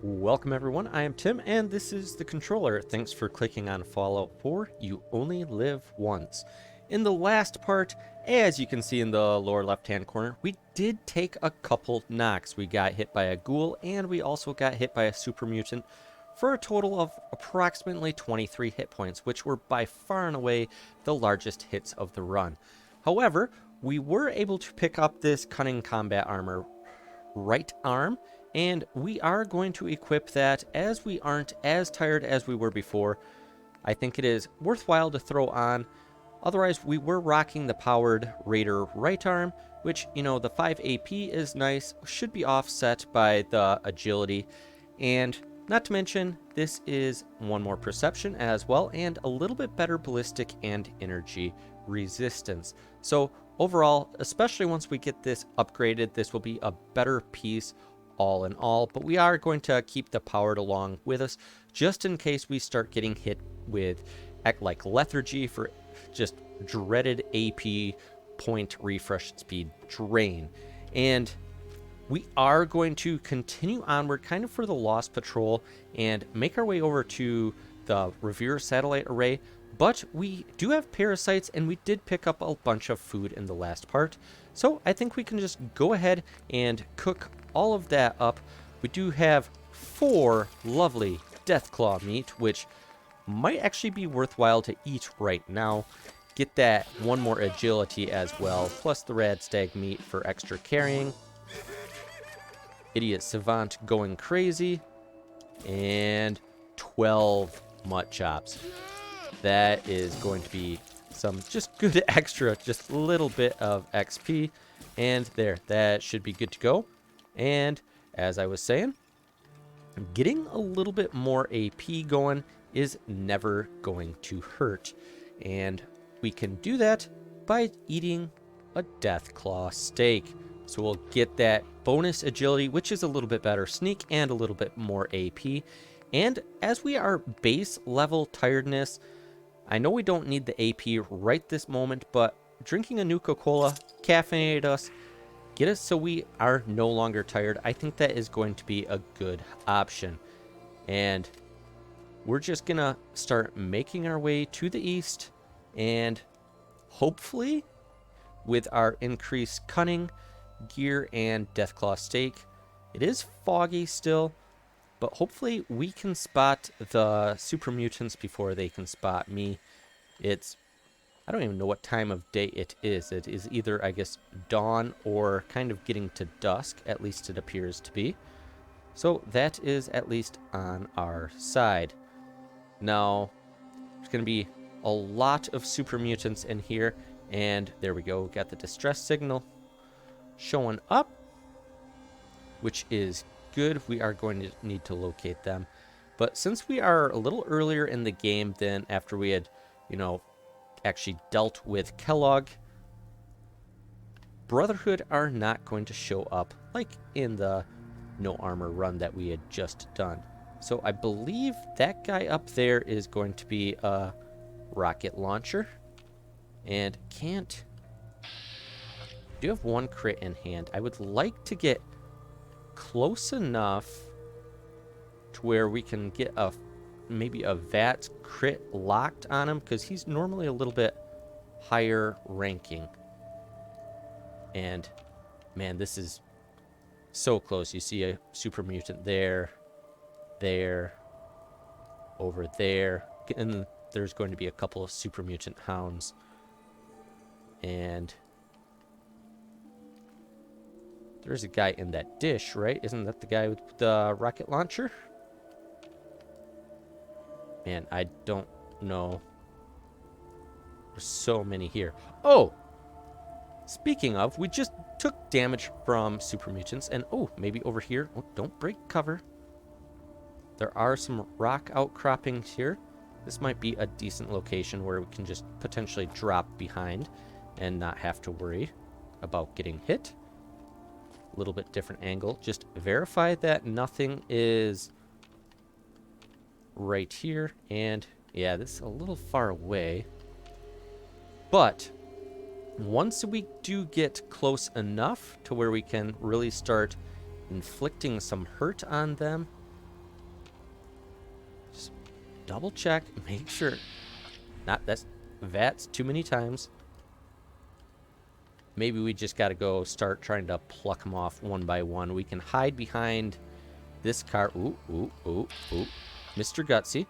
Welcome everyone, I am Tim and this is the controller. Thanks for clicking on Fallout 4, You Only Live Once. In the last part, as you can see in the lower left hand corner, we did take a couple knocks. We got hit by a ghoul and we also got hit by a super mutant for a total of approximately 23 hit points, which were by far and away the largest hits of the run. However, we were able to pick up this cunning combat armor right arm, and we are going to equip that as we aren't as tired as we were before. I think it is worthwhile to throw on. Otherwise, we were rocking the powered Raider right arm, which, you know, the 5 AP is nice, should be offset by the agility, and not to mention, this is one more perception as well, and a little bit better ballistic and energy resistance. So overall, especially once we get this upgraded, this will be a better piece all in all, but we are going to keep the powered along with us just in case we start getting hit with like lethargy for just dreaded AP point refresh speed drain. And we are going to continue onward kind of for the Lost Patrol and make our way over to the Revere satellite array, but we do have parasites and we did pick up a bunch of food in the last part, so I think we can just go ahead and cook all of that up. We do have 4 lovely Deathclaw meat, which might actually be worthwhile to eat right now. Get that one more agility as well, plus the Rad Stag meat for extra carrying. Idiot Savant going crazy, and 12 Mutt Chops. That is going to be some just good extra, just a little bit of XP, and there, that should be good to go. And as I was saying, getting a little bit more AP going is never going to hurt, and we can do that by eating a Deathclaw steak. So we'll get that bonus agility, which is a little bit better sneak and a little bit more AP. And as we are base level tiredness, I know we don't need the AP right this moment, but drinking a Nuka-Cola, caffeinate us, get us so we are no longer tired. I think that is going to be a good option. And we're just going to start making our way to the east, and hopefully with our increased cunning gear and Deathclaw steak, it is foggy still, but hopefully we can spot the super mutants before they can spot me. I don't even know what time of day it is. It is either, I guess, dawn or kind of getting to dusk, at least it appears to be. So that is at least on our side. Now, there's going to be a lot of super mutants in here, and there we go, got the distress signal showing up, which is good. We are going to need to locate them, but since we are a little earlier in the game than after we had, you know, actually dealt with Kellogg, Brotherhood are not going to show up like in the no armor run that we had just done. So I believe that guy up there is going to be a rocket launcher, and do have 1 crit in hand. I would like to get close enough to where we can get maybe a VAT crit locked on him, because he's normally a little bit higher ranking. And man, this is so close. You see a super mutant there, over there, and there's going to be a couple of super mutant hounds. And there's a guy in that dish, right? Isn't that the guy with the rocket launcher? Man, I don't know. There's so many here. Oh! Speaking of, we just took damage from super mutants, and oh, maybe over here. Oh, don't break cover. There are some rock outcroppings here. This might be a decent location where we can just potentially drop behind and not have to worry about getting hit. A little bit different angle. Just verify that nothing is right here. And yeah, this is a little far away. But once we do get close enough to where we can really start inflicting some hurt on them, double check, make sure. That's VATS too many times. Maybe we just got to go start trying to pluck them off one by one. We can hide behind this car. Ooh, ooh, ooh, ooh. Mr. Gutsy.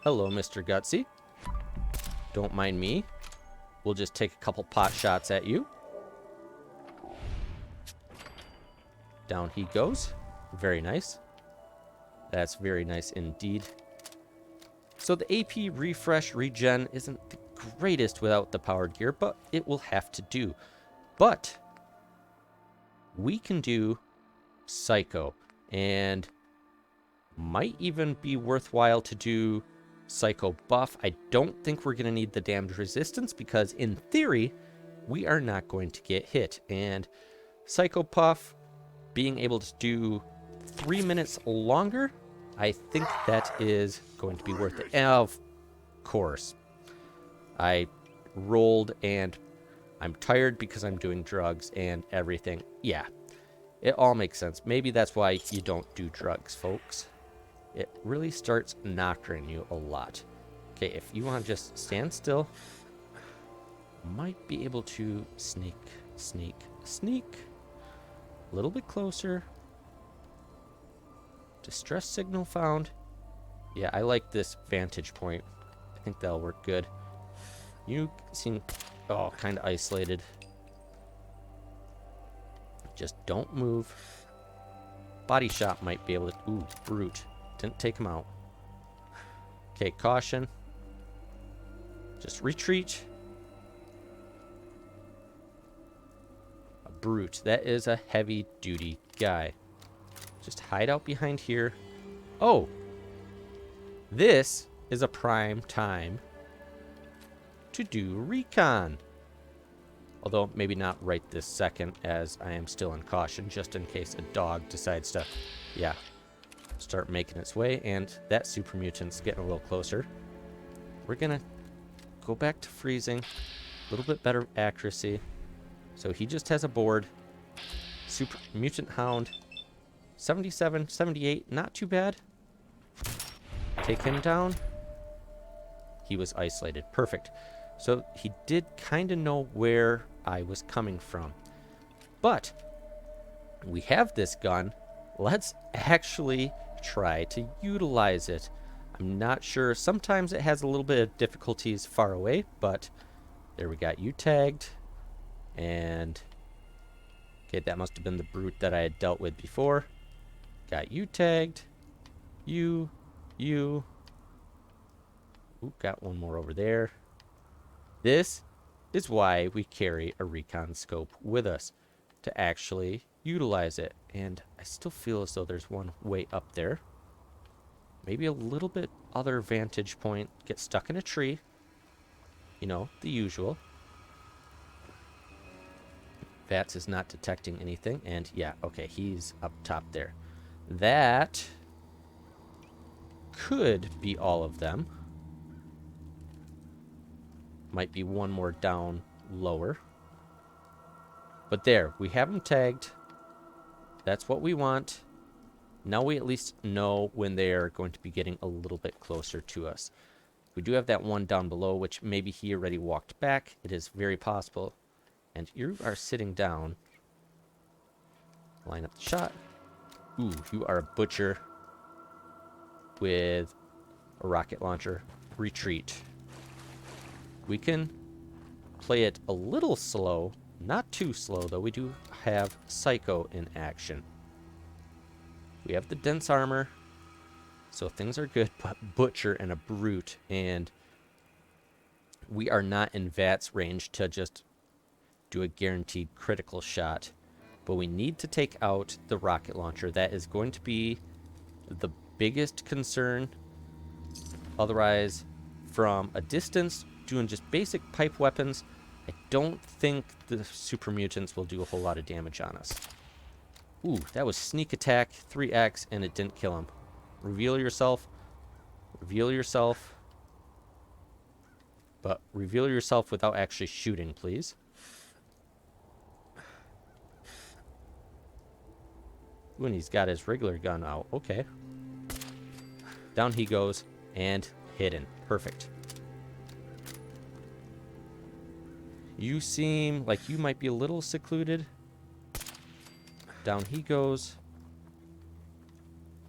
Hello, Mr. Gutsy. Don't mind me. We'll just take a couple pot shots at you. Down he goes. Very nice. That's very nice indeed. So the AP refresh regen isn't the greatest without the powered gear, but it will have to do. But we can do Psycho, and might even be worthwhile to do Psycho buff. I don't think we're going to need the damage resistance because in theory, we are not going to get hit. And Psycho buff, being able to do 3 minutes longer, I think that is going to be worth it. And of course, I rolled and I'm tired because I'm doing drugs and everything. Yeah, it all makes sense. Maybe that's why you don't do drugs, folks. It really starts knocking you a lot. Okay, if you want to just stand still, might be able to sneak, sneak, sneak. A little bit closer. Distress signal found. Yeah, I like this vantage point. I think that'll work good. You seem, oh, kind of isolated. Just don't move. Body shot might be able to, ooh, brute. Didn't take him out. Okay, caution. Just retreat. A brute. That is a heavy duty guy. Just hide out behind here. Oh! This is a prime time to do recon. Although maybe not right this second, as I am still in caution, just in case a dog decides to, yeah, start making its way. And that super mutant's getting a little closer. We're gonna go back to freezing. A little bit better accuracy. So he just has a board. Super mutant hound. 77, 78, not too bad. Take him down. He was isolated. Perfect. So he did kind of know where I was coming from. But we have this gun. Let's actually try to utilize it. I'm not sure. Sometimes it has a little bit of difficulties far away, but there we got you tagged. And okay, that must have been the brute that I had dealt with before. Got you tagged. You. Ooh, got one more over there. This is why we carry a recon scope with us, to actually utilize it. And I still feel as though there's one way up there. Maybe a little bit other vantage point. Get stuck in a tree. You know, the usual. VATS is not detecting anything. And yeah, okay, he's up top there. That could be all of them. Might be one more down lower. But there, we have them tagged. That's what we want. Now we at least know when they are going to be getting a little bit closer to us. We do have that one down below, which maybe he already walked back. It is very possible. And you are sitting down. Line up the shot. Ooh, you are a butcher with a rocket launcher. Retreat. We can play it a little slow. Not too slow, though. We do have Psycho in action. We have the dense armor, so things are good, but Butcher and a Brute, and we are not in VATS range to just do a guaranteed critical shot. But we need to take out the rocket launcher. That is going to be the biggest concern. Otherwise, from a distance, doing just basic pipe weapons, I don't think the super mutants will do a whole lot of damage on us. Ooh, that was sneak attack, 3x, and it didn't kill him. Reveal yourself. Reveal yourself. But reveal yourself without actually shooting, please. Ooh, and he's got his regular gun out. Okay. Down he goes. And Hidden. Perfect. You seem like you might be a little secluded. Down he goes.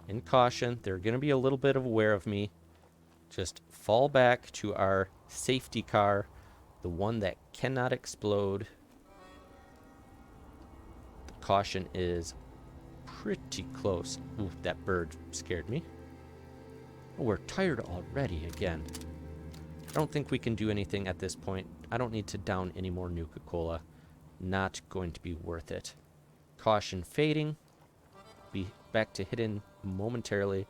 In caution. They're going to be a little bit aware of me. Just fall back to our safety car. The one that cannot explode. The caution is pretty close. Ooh, that bird scared me. Oh, we're tired already again. I don't think we can do anything at this point. I don't need to down any more Nuka-Cola. Not going to be worth it. Caution fading. Be back to hidden momentarily.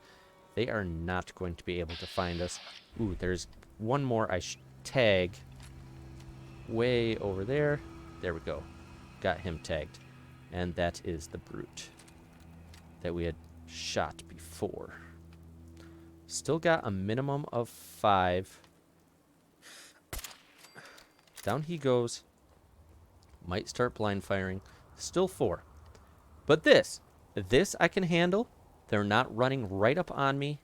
They are not going to be able to find us. Ooh, there's one more I should tag. Way over there. There we go. Got him tagged. And that is the brute that we had shot before. Still got a minimum of 5. Down he goes. Might start blind firing. Still 4. But this I can handle. They're not running right up on me.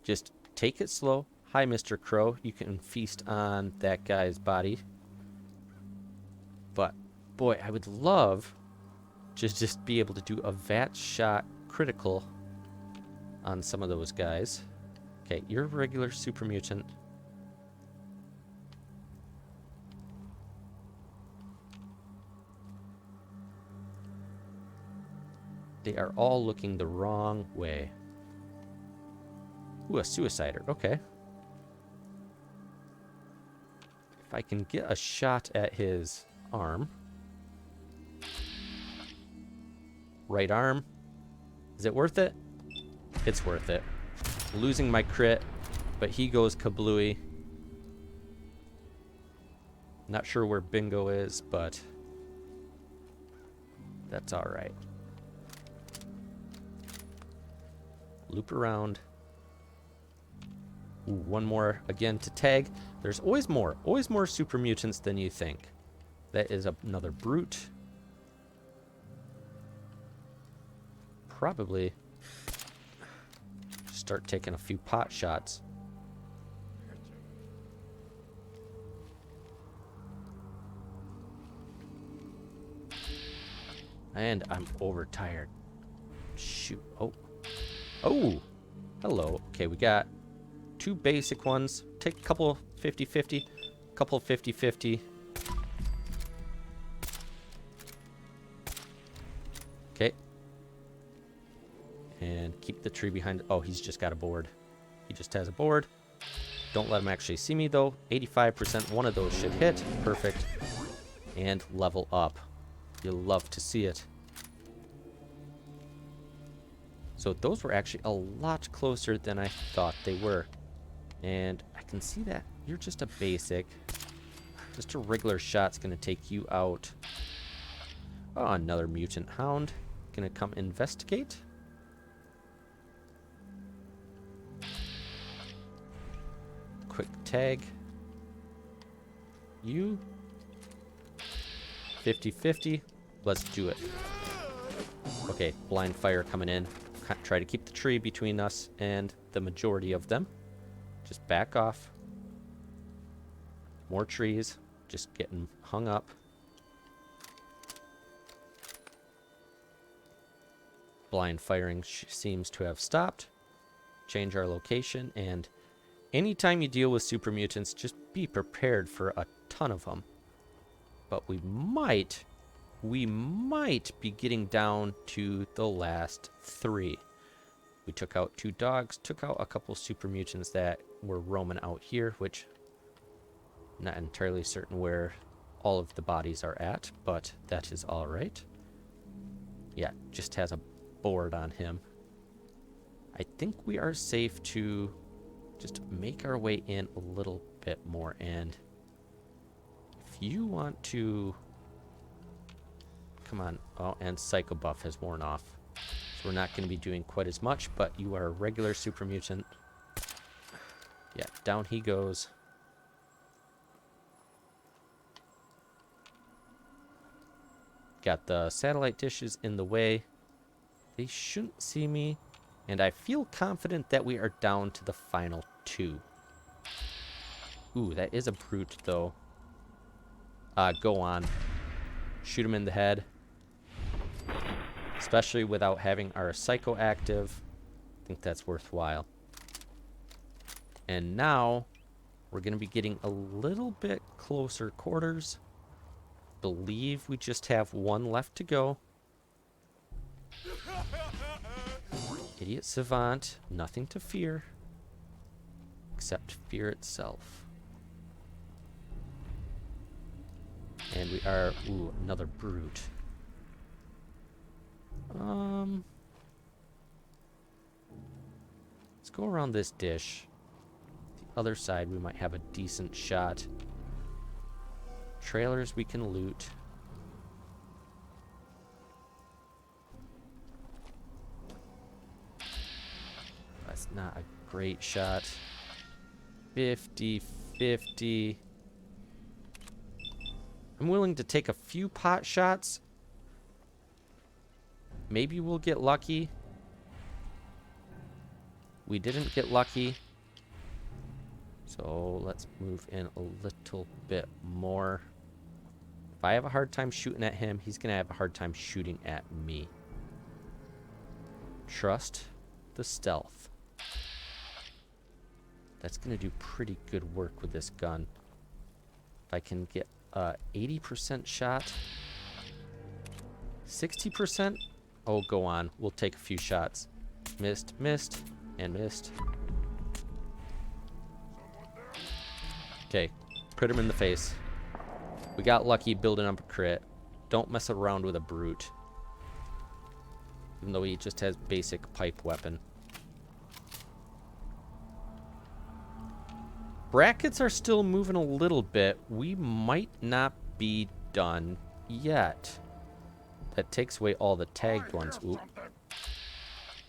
Just take it slow. Hi, Mr. Crow. You can feast on that guy's body. But, boy, I would love to just be able to do a VAT shot critical on some of those guys. Okay, you're a regular super mutant. They are all looking the wrong way. Ooh, a suicider. Okay. If I can get a shot at his arm. Right arm. Is it worth it? It's worth it. Losing my crit, but he goes kablooey. Not sure where Bingo is, but that's all right. Loop around. Ooh, one more again to tag. There's always more super mutants than you think. That is another brute. Probably start taking a few pot shots. And I'm overtired. Shoot. Oh, hello. Okay, we got 2 basic ones. Take a couple 50-50. Couple 50-50. Okay. And keep the tree behind. Oh, he's just got a board. He just has a board. Don't let him actually see me, though. 85%. One of those should hit. Perfect. And level up. You'll love to see it. So those were actually a lot closer than I thought they were. And I can see that you're just a basic. Just a regular shot's going to take you out. Oh, another mutant hound. Going to come investigate. Quick tag. You. 50-50. Let's do it. Okay, blind fire coming in. Try to keep the tree between us and the majority of them. Just back off. More trees. Just getting hung up. Blind firing seems to have stopped. Change our location. And anytime you deal with super mutants, just be prepared for a ton of them. But we might be getting down to the last 3. We took out 2 dogs, took out a couple super mutants that were roaming out here, which I'm not entirely certain where all of the bodies are at, but that is all right. Yeah, just has a board on him. I think we are safe to just make our way in a little bit more, and if you want to... Come on. Oh, and Psycho Buff has worn off. So we're not going to be doing quite as much, but you are a regular super mutant. Yeah, down he goes. Got the satellite dishes in the way. They shouldn't see me. And I feel confident that we are down to the final 2. Ooh, that is a brute, though. Go on. Shoot him in the head. Especially without having our psycho active. I think that's worthwhile. And now, we're going to be getting a little bit closer quarters. Believe we just have 1 left to go. Idiot Savant, nothing to fear. Except fear itself. And we are... Ooh, another brute. Let's go around this dish. The other side, we might have a decent shot. Trailers we can loot. That's not a great shot. 50-50. I'm willing to take a few pot shots. Maybe we'll get lucky. We didn't get lucky. So let's move in a little bit more. If I have a hard time shooting at him, he's going to have a hard time shooting at me. Trust the stealth. That's going to do pretty good work with this gun. If I can get a 80% shot. 60%? Oh, go on. We'll take a few shots. Missed, missed, and missed. Okay, put him in the face. We got lucky building up a crit. Don't mess around with a brute. Even though he just has basic pipe weapon. Brackets are still moving a little bit. We might not be done yet. That takes away all the tagged ones. Ooh.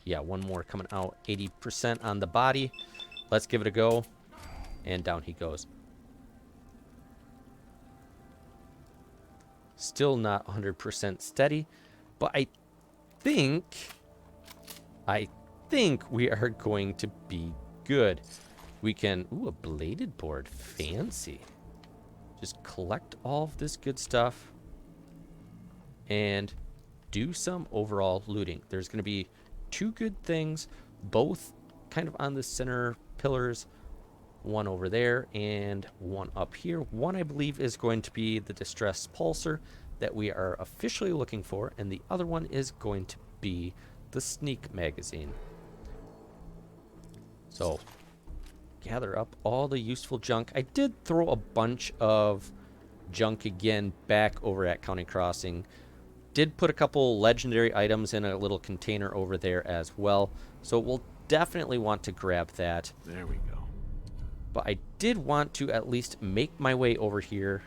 Yeah, one more coming out. 80% on the body. Let's give it a go. And down he goes. Still not 100% steady. But I think we are going to be good. We can... Ooh, a bladed board. Fancy. Just collect all of this good stuff. And do some overall looting. There's going to be 2 good things. Both kind of on the center pillars. One over there and one up here. One, I believe, is going to be the distress pulsar that we are officially looking for. And the other one is going to be the sneak magazine. So... gather up all the useful junk. I did throw a bunch of junk again back over at County Crossing. Did put a couple legendary items in a little container over there as well. So we'll definitely want to grab that. There we go. But I did want to at least make my way over here.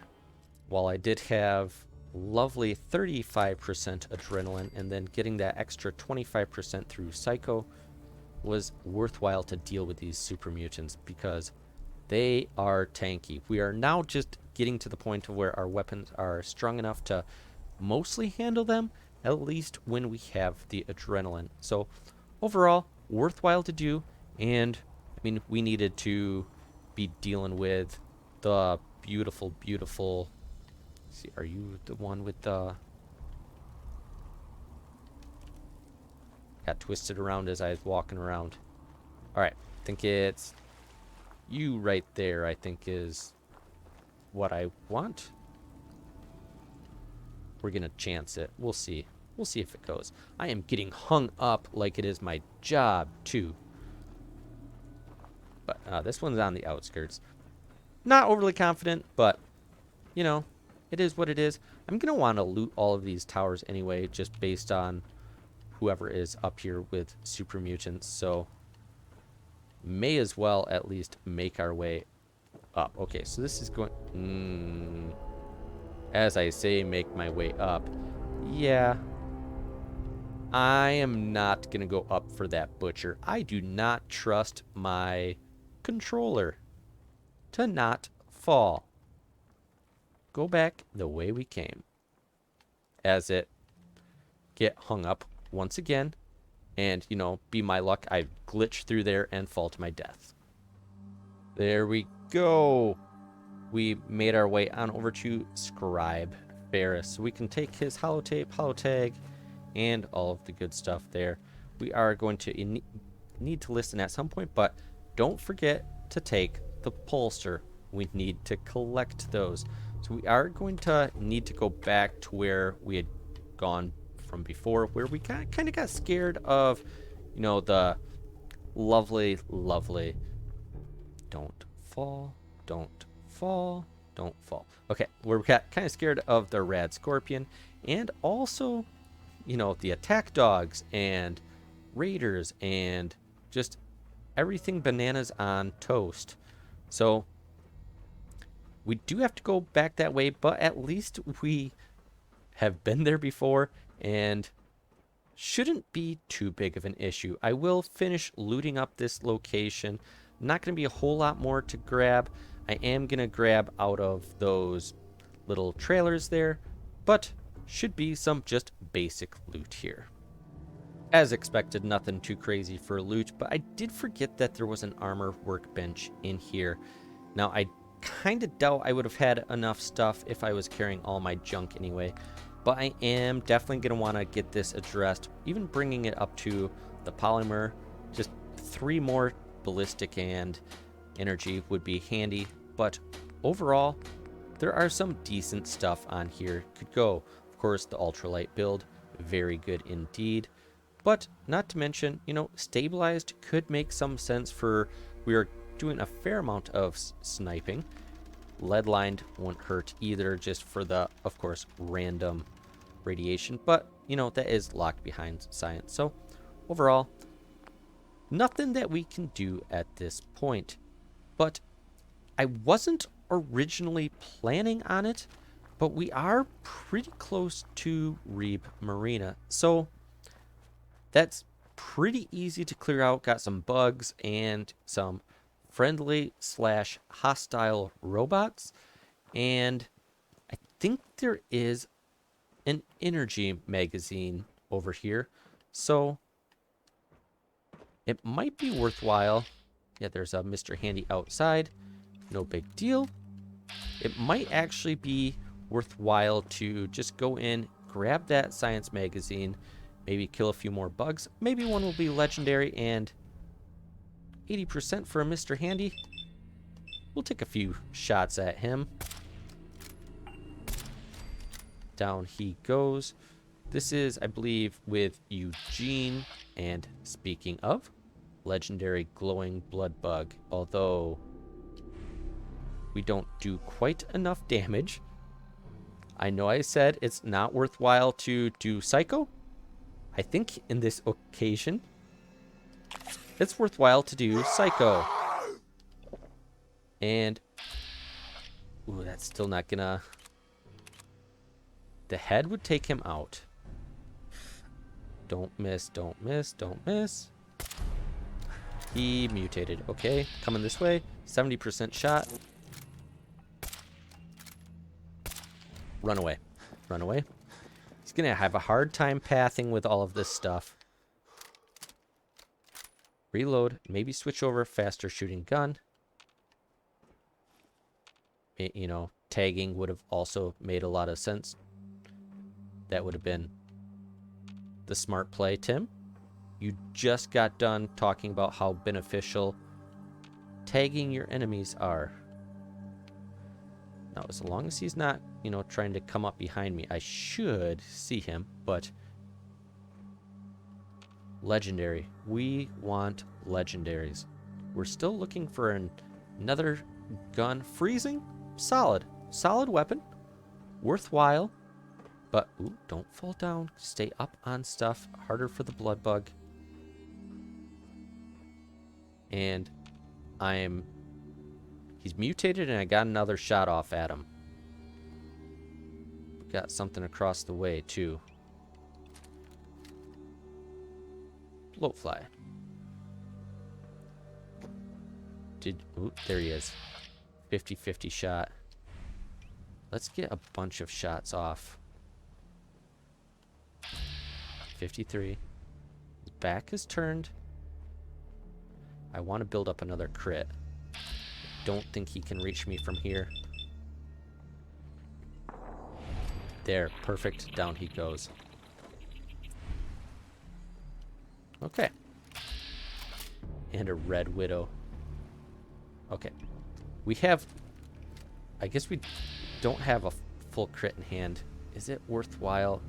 While I did have lovely 35% adrenaline, and then getting that extra 25% through Psycho was worthwhile to deal with these super mutants because they are tanky. We are now just getting to the point of where our weapons are strong enough to mostly handle them, at least when we have the adrenaline. So overall, worthwhile to do. And I mean, we needed to be dealing with the beautiful, beautiful... Let's see, are you the one with the... Got twisted around as I was walking around. Alright, I think it's you right there, I think is what I want. We're going to chance it. We'll see. We'll see if it goes. I am getting hung up like it is my job, too. But this one's on the outskirts. Not overly confident, but, you know, it is what it is. I'm going to want to loot all of these towers anyway, just based on whoever is up here with super mutants, so may as well at least make our way up. Okay, so this is going... as I say, make my way up. Yeah. I am not going to go up for that butcher. I do not trust my controller to not fall. Go back the way we came. As it get hung up once again. And, you know, be my luck, I glitch through there and fall to my death. There we go. We made our way on over to Scribe Ferris. So we can take his holotape, holotag, and all of the good stuff there. We are going to need to listen at some point, but don't forget to take the pulser. We need to collect those. So we are going to need to go back to where we had gone from before, where we kind of got scared of, you know, the lovely, don't fall, don't fall, don't fall. Okay, we got kind of scared of the rad scorpion, and also, you know, the attack dogs and raiders and just everything bananas on toast. So we do have to go back that way, but at least we have been there before and shouldn't be too big of an issue. I will finish looting up this location. Not going to be a whole lot more to grab. I am going to grab out of those little trailers there, but should be some just basic loot here. As expected, nothing too crazy for loot, but I did forget that there was an armor workbench in here. Now, I kind of doubt I would have had enough stuff if I was carrying all my junk anyway, but I am definitely going to want to get this addressed, even bringing it up to the polymer. Just 3 more ballistic and energy would be handy, but overall, there are some decent stuff on here. Could go, of course, the ultralight build, very good indeed. But not to mention, you know, stabilized could make some sense for, we are doing a fair amount of sniping. Lead lined won't hurt either, just for the, of course, random radiation. But, you know, that is locked behind science. So overall, nothing that we can do at this point. But I wasn't originally planning on it, but we are pretty close to Reeb Marina. So that's pretty easy to clear out. Got some bugs and some friendly/hostile robots. And I think there is an energy magazine over here. So it might be worthwhile. Yeah, there's a Mr. Handy outside. No big deal. It might actually be worthwhile to just go in, grab that science magazine, maybe kill a few more bugs. Maybe one will be legendary, and 80% for a Mr. Handy. We'll take a few shots at him. Down he goes. This is, I believe, with Eugene. And speaking of, legendary glowing blood bug. Although we don't do quite enough damage. I know I said it's not worthwhile to do Psycho. I think in this occasion, it's worthwhile to do Psycho. And, ooh, that's still not gonna... The head would take him out. Don't miss, don't miss, don't miss. He mutated. Okay, coming this way. 70% shot. Run away. Run away. He's going to have a hard time pathing with all of this stuff. Reload. Maybe switch over faster shooting gun. You know, tagging would have also made a lot of sense. That would have been the smart play, Tim. You just got done talking about how beneficial tagging your enemies are. Now, as long as he's not, you know, trying to come up behind me, I should see him, but... Legendary. We want legendaries. We're still looking for another gun. Freezing? Solid. Solid weapon. Worthwhile. But, ooh, don't fall down. Stay up on stuff. Harder for the blood bug. And he's mutated and I got another shot off at him. Got something across the way, too. Bloatfly. Ooh, there he is. 50-50 shot. Let's get a bunch of shots off. 53. back is turned. I want to build up another crit. Don't think he can reach me from here. There, perfect. Down he goes. Okay. And a red widow. Okay. We have... I guess we don't have a full crit in hand. Is it worthwhile?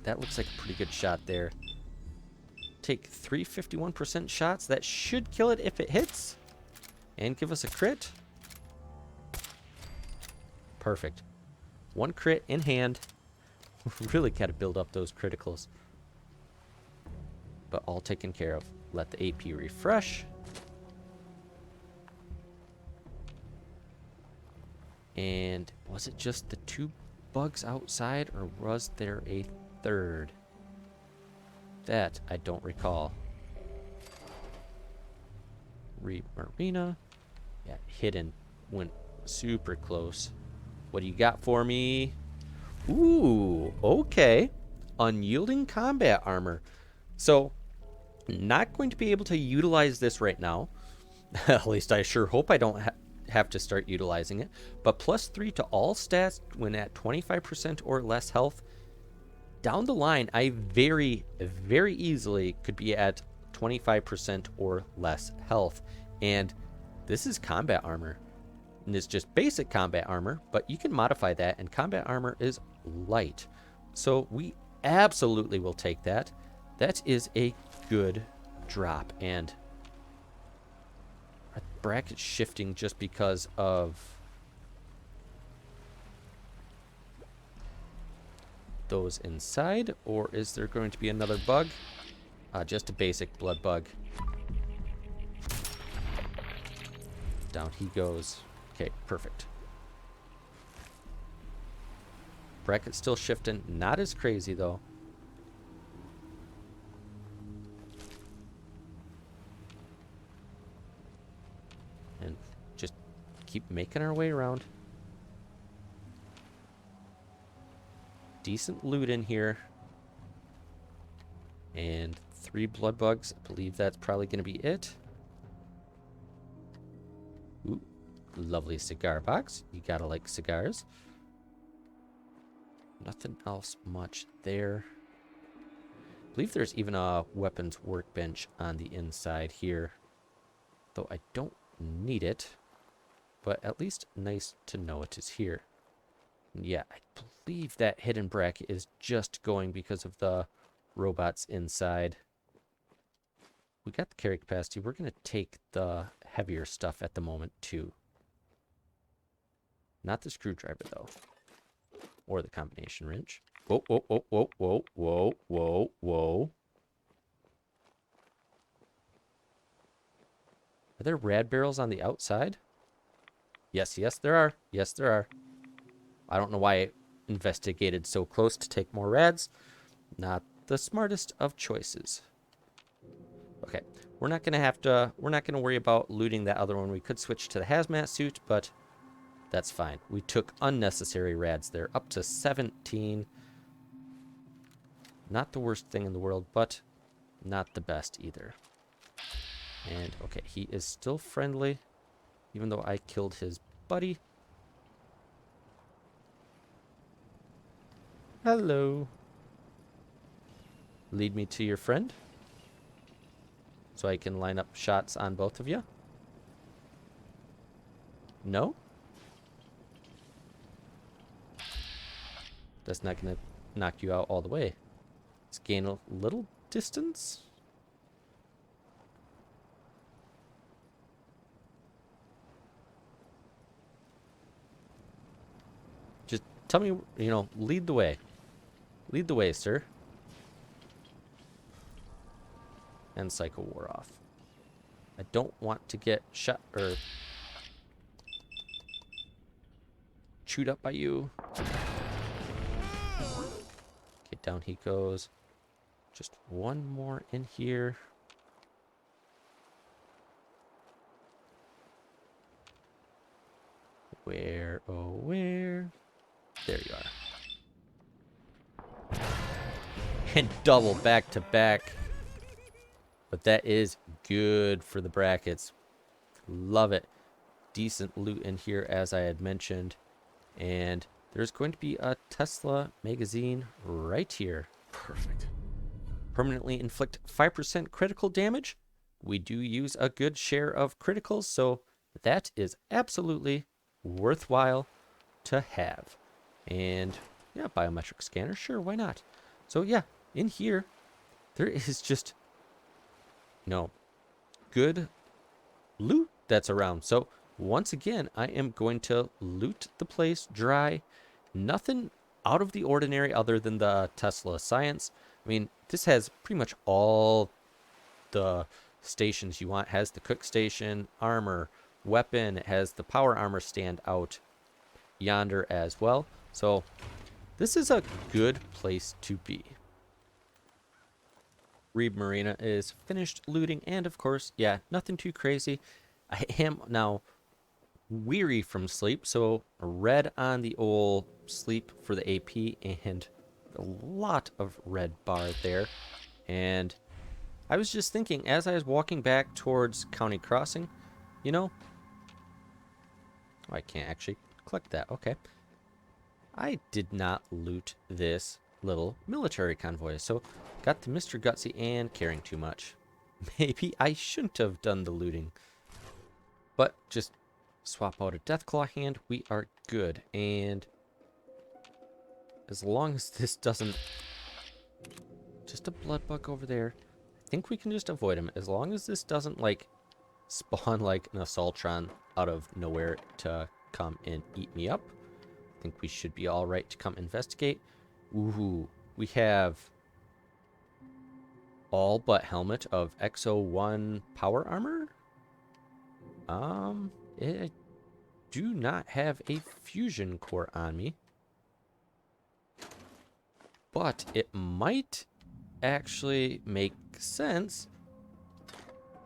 That looks like a pretty good shot there. Take 3 51% shots. That should kill it if it hits. And give us a crit. Perfect. 1 crit in hand. Really got to build up those criticals. But all taken care of. Let the AP refresh. And was it just the 2 bugs outside, or was there a third? That I don't recall. Marina. Yeah, hidden. Went super close. What do you got for me? Ooh, okay. Unyielding combat armor. So, not going to be able to utilize this right now. At least I sure hope I don't have to start utilizing it. But +3 to all stats when at 25% or less health. Down the line, I very, very easily could be at 25% or less health. And this is combat armor. And it's just basic combat armor, but you can modify that, and combat armor is light. So we absolutely will take that. That is a good drop. And a bracket shifting just because of those inside, or is there going to be another bug? Just a basic blood bug. Down he goes. Okay, perfect. Bracket still shifting. Not as crazy, though. And just keep making our way around. Decent loot in here. And 3 blood bugs. I believe that's probably going to be it. Ooh. Lovely cigar box. You gotta like cigars. Nothing else much there. I believe there's even a weapons workbench on the inside here. Though I don't need it. But at least nice to know it is here. And yeah, I believe that hidden bracket is just going because of the robots inside. We got the carry capacity. We're going to take the heavier stuff at the moment too. Not the screwdriver, though. Or the combination wrench. Whoa, whoa, whoa, whoa, whoa, whoa, whoa, whoa. Are there rad barrels on the outside? Yes, yes, there are. Yes, there are. I don't know why I investigated so close to take more rads. Not the smartest of choices. Okay, we're not going to worry about looting that other one. We could switch to the hazmat suit, but... that's fine. We took unnecessary rads there. Up to 17. Not the worst thing in the world, but not the best either. And, okay, he is still friendly. Even though I killed his buddy. Hello. Lead me to your friend. So I can line up shots on both of you. No? That's not going to knock you out all the way. Let's gain a little distance. Just tell me, you know, lead the way. Lead the way, sir. And Psycho War off. I don't want to get shot or chewed up by you. Okay, down he goes. Just one more in here. Where, oh where? There you are. And double back to back. But that is good for the brackets. Love it. Decent loot in here, as I had mentioned. And there's going to be a Tesla magazine right here. Perfect. Permanently inflict 5% critical damage. We do use a good share of criticals, so that is absolutely worthwhile to have. And yeah, biometric scanner, sure, why not? So yeah, in here, there is just, good loot that's around. So once again, I am going to loot the place dry. Nothing out of the ordinary other than the Tesla Science. I mean, this has pretty much all the stations you want. It has the cook station, armor, weapon. It has the power armor stand out yonder as well. So this is a good place to be. Reed Marina is finished looting, and of course, yeah, nothing too crazy. I am now weary from sleep, so red on the old sleep for the AP, and a lot of red bar there. And I was just thinking, as I was walking back towards County Crossing, oh, I can't actually click that. Okay. I did not loot this little military convoy, so got the Mr. Gutsy and carrying too much. Maybe I shouldn't have done the looting. But just swap out a Deathclaw hand, we are good. And as long as this doesn't... Just a Bloodbug over there. I think we can just avoid him. As long as this doesn't, like, spawn like an Assaultron out of nowhere to come and eat me up. I think we should be alright to come investigate. Ooh, we have all but helmet of XO1 power armor. I do not have a fusion core on me. But it might actually make sense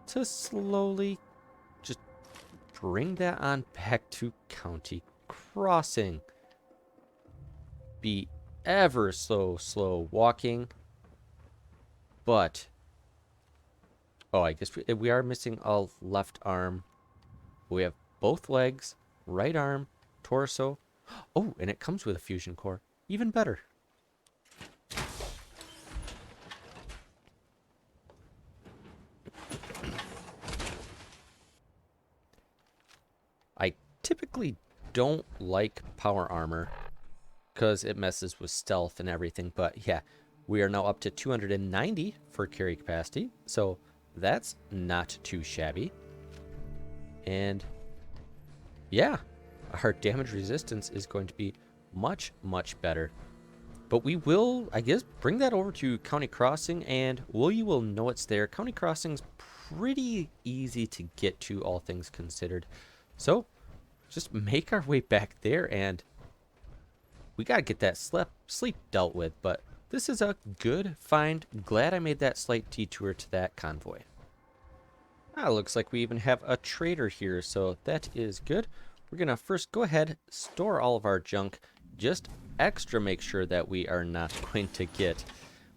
to slowly just bring that on back to County Crossing. Be ever so slow walking. But, oh, I guess we are missing a left arm. We have both legs, right arm, torso. Oh, and it comes with a fusion core. Even better. I typically don't like power armor because it messes with stealth and everything, but yeah, we are now up to 290 for carry capacity, so that's not too shabby. And yeah, our damage resistance is going to be much, much better. But we will, I guess, bring that over to County Crossing, and you will know it's there. County Crossing's pretty easy to get to, all things considered. So just make our way back there, and we got to get that sleep dealt with. But this is a good find. Glad I made that slight detour to that convoy. Looks like we even have a trader here, so that is good. We're going to first go ahead, store all of our junk, just extra make sure that we are not going to get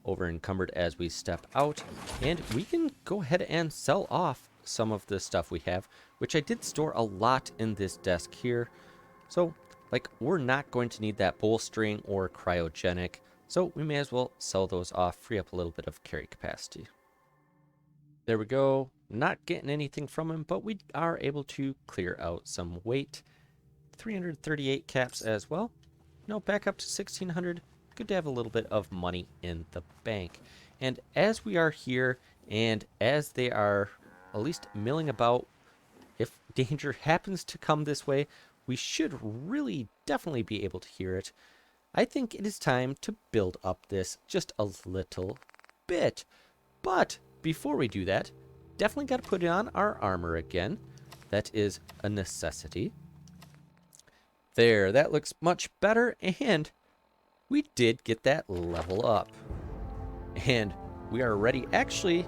over encumbered as we step out. And we can go ahead and sell off some of the stuff we have, which I did store a lot in this desk here. So, like, we're not going to need that bolstering or cryogenic, so we may as well sell those off, free up a little bit of carry capacity. There we go. Not getting anything from him, but we are able to clear out some weight. 338 caps as well. Back up to 1600. Good to have a little bit of money in the bank. And as we are here, and as they are at least milling about, if danger happens to come this way, we should really definitely be able to hear it. I think it is time to build up this just a little bit. But before we do that, definitely got to put on our armor again. That is a necessity. There, that looks much better, and we did get that level up. And we are ready, actually,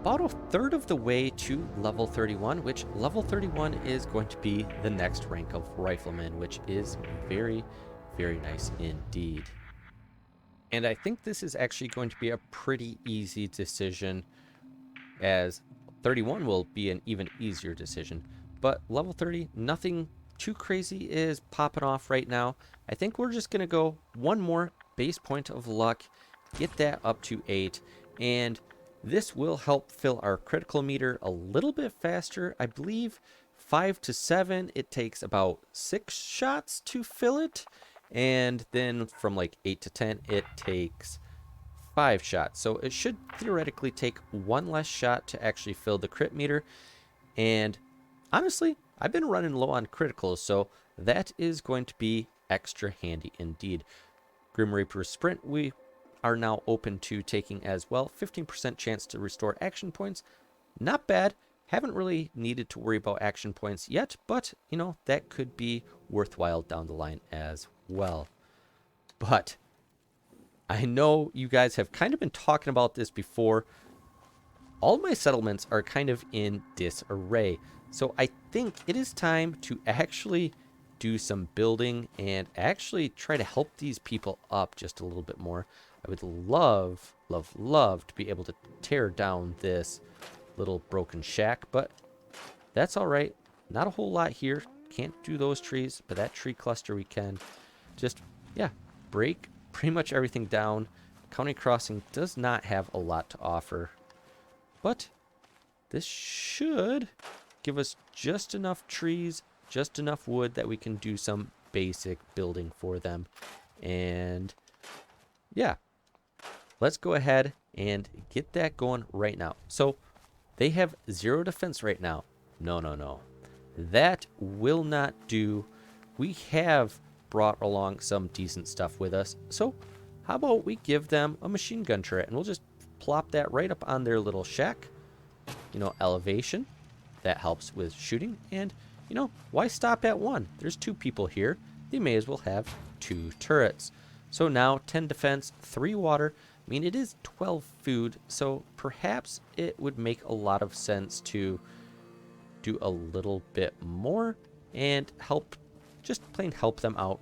about a third of the way to level 31, which level 31 is going to be the next rank of rifleman, which is very, very nice indeed. And I think this is actually going to be a pretty easy decision. as 31 will be an even easier decision. But level 30, nothing too crazy is popping off right now. I think we're just going to go one more base point of luck, get that up to 8, and this will help fill our critical meter a little bit faster. I believe 5 to 7, it takes about 6 shots to fill it, and then from like 8 to 10, it takes 5 shots. So it should theoretically take 1 less shot to actually fill the crit meter. And honestly, I've been running low on criticals, so that is going to be extra handy indeed. Grim Reaper Sprint, we are now open to taking as well. 15% chance to restore action points. Not bad. Haven't really needed to worry about action points yet, but, you know, that could be worthwhile down the line as well. But I know you guys have kind of been talking about this before. All my settlements are kind of in disarray. So I think it is time to actually do some building and actually try to help these people up just a little bit more. I would love, love, love to be able to tear down this little broken shack, but that's all right. Not a whole lot here. Can't do those trees, but that tree cluster we can. Just, yeah, break pretty much everything down. County Crossing does not have a lot to offer, but this should give us just enough trees, just enough wood that we can do some basic building for them. And yeah, let's go ahead and get that going right now. So they have 0 defense right now. No, no, no. That will not do. We have brought along some decent stuff with us. So how about we give them a machine gun turret and we'll just plop that right up on their little shack. You know, elevation. That helps with shooting. And, you know, why stop at 1? There's 2 people here. They may as well have 2 turrets. So now 10 defense, 3 water. I mean, it is 12 food, so perhaps it would make a lot of sense to do a little bit more and help, just plain help them out.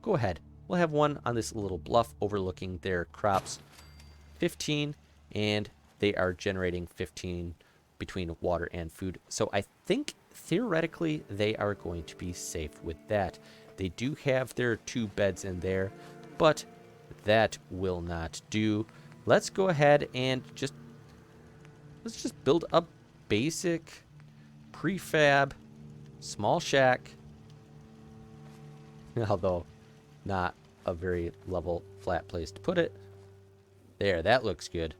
Go ahead. We'll have one on this little bluff overlooking their crops. 15, and they are generating 15 between water and food. So I think theoretically they are going to be safe with that. They do have their 2 beds in there, but that will not do. Let's go ahead and let's just build a basic prefab small shack. Although not a very level flat place to put it. There, that looks good.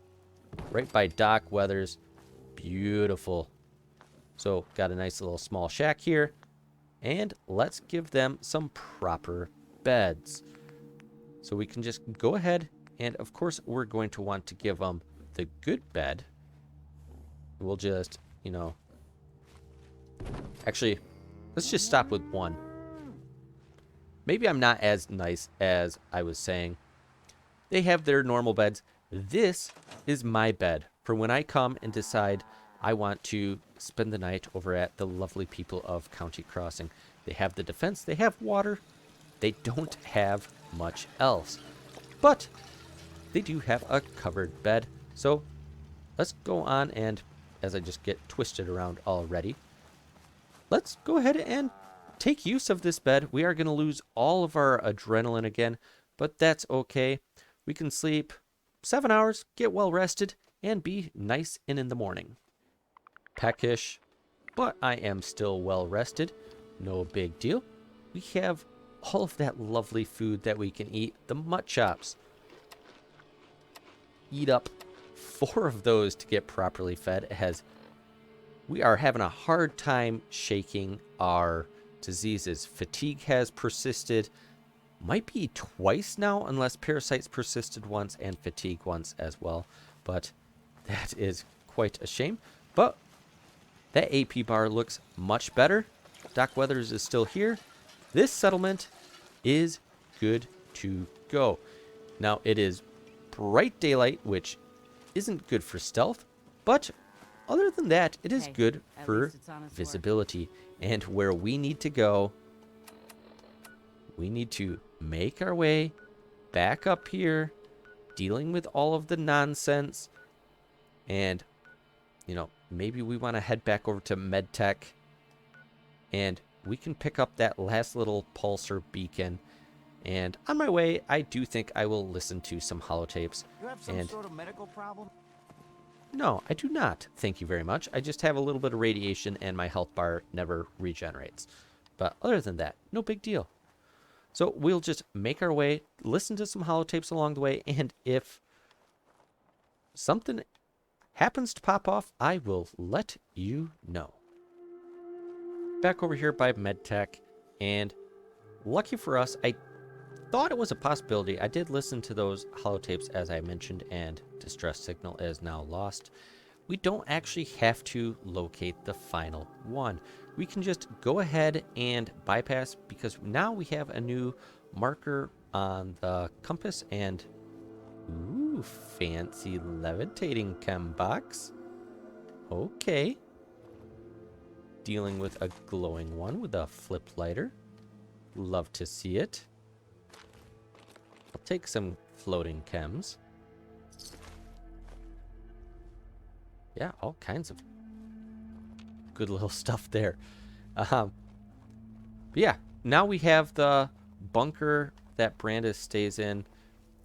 Right by Doc Weathers. Beautiful. So got a nice little small shack here. And let's give them some proper beds. So we can just go ahead, and of course we're going to want to give them the good bed. We'll just, you know, actually, let's just stop with 1. Maybe I'm not as nice as I was saying. They have their normal beds. This is my bed for when I come and decide I want to spend the night over at the lovely people of County Crossing. They have the defense, they have water, they don't have much else, but they do have a covered bed. So let's go on, and as I just get twisted around already, let's go ahead and take use of this bed. We are going to lose all of our adrenaline again, but that's okay. We can sleep 7 hours, get well rested, and be nice and in the morning. Peckish, but I am still well rested. No big deal. We have all of that lovely food that we can eat. The mutt chops. Eat up 4 of those to get properly fed, as we are having a hard time shaking our diseases. Fatigue has persisted. Might be twice now, unless parasites persisted once and fatigue once as well. But that is quite a shame. But that AP bar looks much better. Doc Weathers is still here. This settlement is good to go. Now, it is bright daylight, which isn't good for stealth, but other than that, it is good for visibility. And where we need to go, we need to make our way back up here, dealing with all of the nonsense. And, you know, maybe we want to head back over to MedTech. And we can pick up that last little pulsar beacon. And on my way, I do think I will listen to some holotapes. You have some sort of medical problem? No, I do not. Thank you very much. I just have a little bit of radiation and my health bar never regenerates. But other than that, no big deal. So we'll just make our way, listen to some holotapes along the way, and if something happens to pop off, I will let you know. Back over here by MedTech, and lucky for us, I thought it was a possibility. I did listen to those holotapes as I mentioned, and distress signal is now lost. We don't actually have to locate the final one. We can just go ahead and bypass, because now we have a new marker on the compass, and ooh, fancy levitating chem box. Okay. Dealing with a glowing one with a flip lighter. Love to see it. I'll take some floating chems. Yeah, all kinds of good little stuff there. But yeah, now we have the bunker that Brandis stays in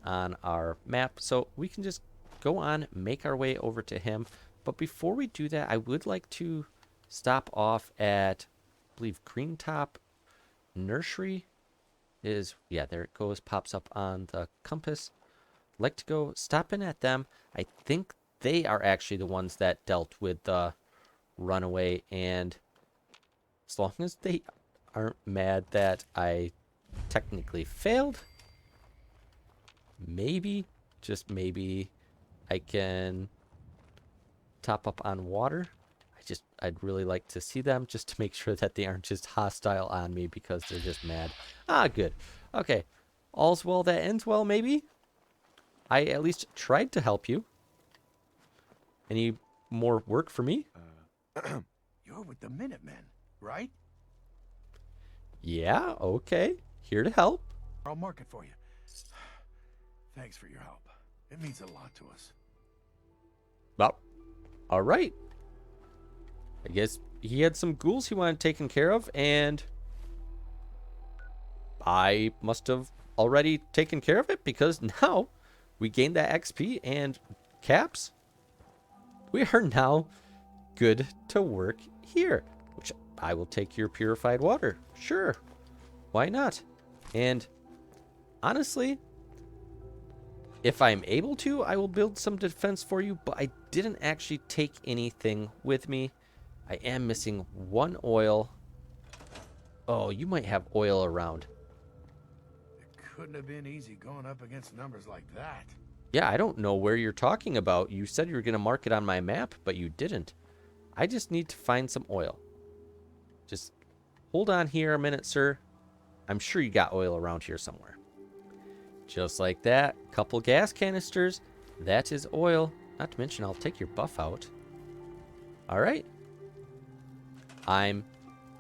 on our map. So we can just go on, make our way over to him. But before we do that, I would like to stop off at, I believe, Green Top Nursery is, yeah, there it goes, pops up on the compass. Like to go stop in at them. I think they are actually the ones that dealt with the runaway, and as long as they aren't mad that I technically failed, maybe, just maybe, I can top up on water. I'd really like to see them just to make sure that they aren't just hostile on me because they're just mad. Ah, good. Okay. All's well that ends well, maybe? I at least tried to help you. Any more work for me? You're with the Minutemen, right? Yeah, okay. Here to help. I'll mark it for you. Thanks for your help. It means a lot to us. Well, all right. I guess he had some ghouls he wanted taken care of, and I must have already taken care of it, because now we gained that XP and caps. We are now good to work here, which I will take your purified water. Sure. Why not? And honestly, if I'm able to, I will build some defense for you, but I didn't actually take anything with me. I am missing one oil. Oh, you might have oil around. It couldn't have been easy going up against numbers like that. Yeah, I don't know where you're talking about. You said you were going to mark it on my map, but you didn't. I just need to find some oil. Just hold on here a minute, sir. I'm sure you got oil around here somewhere. Just like that. Couple gas canisters. That is oil. Not to mention, I'll take your buff out. All right.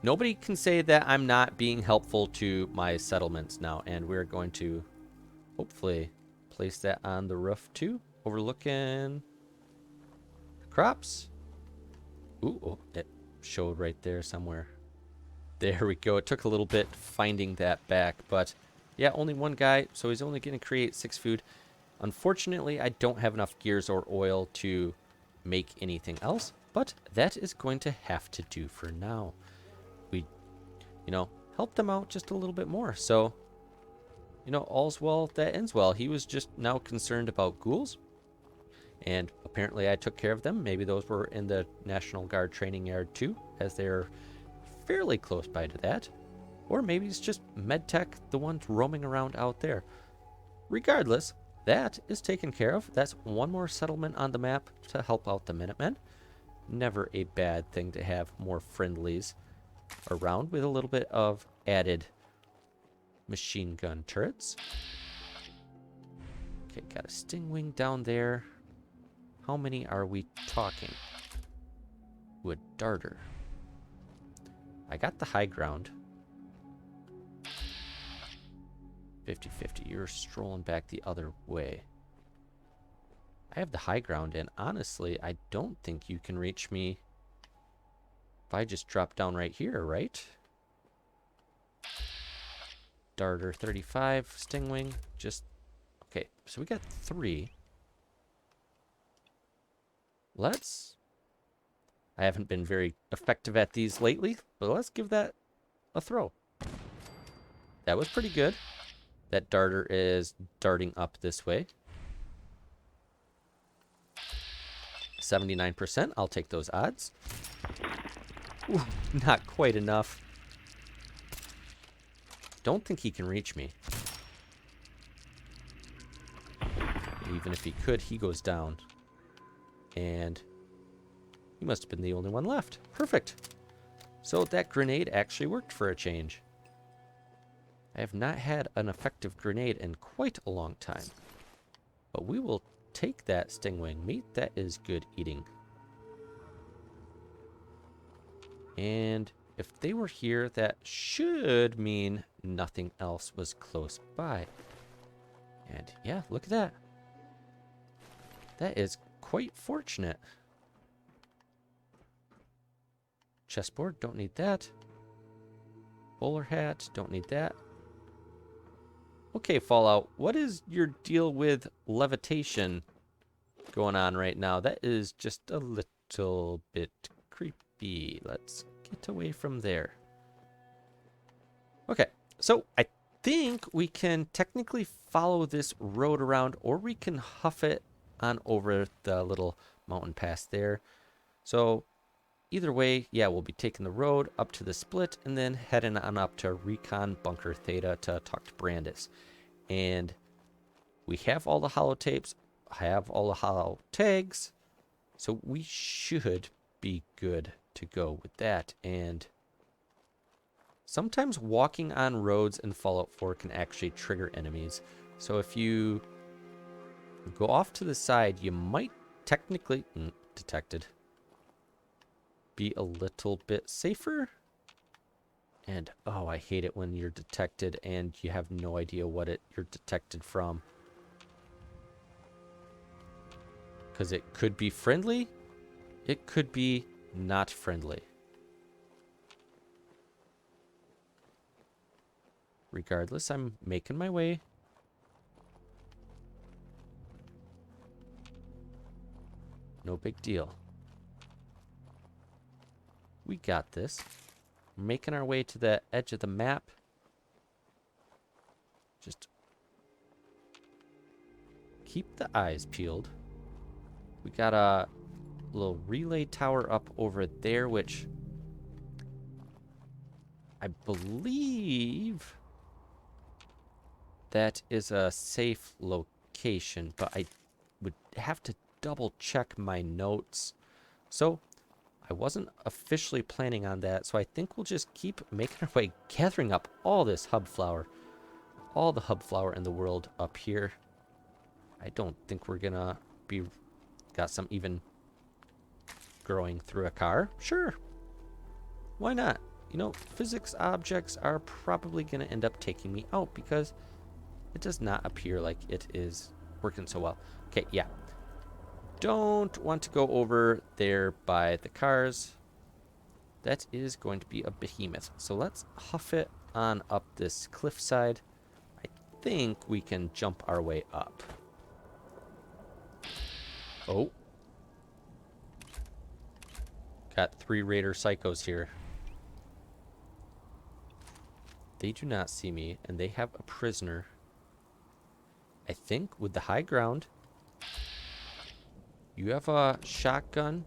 Nobody can say that I'm not being helpful to my settlements now, and we're going to hopefully place that on the roof too, overlooking the crops. Ooh, oh, it showed right there somewhere. There we go. It took a little bit finding that back, but yeah, only one guy, so he's only going to create 6 food. Unfortunately, I don't have enough gears or oil to make anything else, but that is going to have to do for now. We, help them out just a little bit more. So, all's well that ends well. He was just now concerned about ghouls, and apparently I took care of them. Maybe those were in the National Guard training yard too, as they're fairly close by to that. Or maybe it's just MedTech, the ones roaming around out there. Regardless, that is taken care of. That's one more settlement on the map to help out the Minutemen. Never a bad thing to have more friendlies around with a little bit of added machine gun turrets. Okay, got a Stingwing down there. How many are we talking? Ooh, a darter. I got the high ground. 50-50. You're strolling back the other way. I have the high ground, and honestly, I don't think you can reach me if I just drop down right here, right? Darter 35, Stingwing, just... Okay, so we got 3. Let's... I haven't been very effective at these lately, but let's give that a throw. That was pretty good. That darter is darting up this way. 79%, I'll take those odds. Ooh, not quite enough. Don't think he can reach me. Even if he could, he goes down. And he must have been the only one left. Perfect. So that grenade actually worked for a change. I have not had an effective grenade in quite a long time. But we will take that Stingwing meat. That is good eating. And if they were here, that should mean nothing else was close by. And yeah, look at that. That is quite fortunate. Chessboard, don't need that. Bowler hat, don't need that. Okay, Fallout, what is your deal with levitation going on right now? That is just a little bit creepy. Let's get away from there. Okay, so I think we can technically follow this road around, or we can huff it on over the little mountain pass there. So either way, yeah, we'll be taking the road up to the split and then heading on up to Recon Bunker Theta to talk to Brandis. And we have all the holotapes, have all the holo tags, so we should be good to go with that. And sometimes walking on roads in Fallout 4 can actually trigger enemies. So if you go off to the side, you might technically detected. Be a little bit safer. And oh, I hate it when you're detected and you have no idea what you're detected from. Because it could be friendly, it could be not friendly. Regardless, I'm making my way. No big deal. We got this. We're making our way to the edge of the map. Just keep the eyes peeled. We got a little relay tower up over there, which I believe that is a safe location, but I would have to double check my notes. So I wasn't officially planning on that, so I think we'll just keep making our way, gathering up all this hub flower. All the hub flower in the world up here. I don't think we're gonna be... Got some even growing through a car? Sure. Why not? You know, physics objects are probably gonna end up taking me out because it does not appear like it is working so well. Okay, yeah. Don't want to go over there by the cars. That is going to be a behemoth. So let's huff it on up this cliffside. I think we can jump our way up. Oh. Got 3 Raider Psychos here. They do not see me, and they have a prisoner. I think with the high ground, you have a shotgun,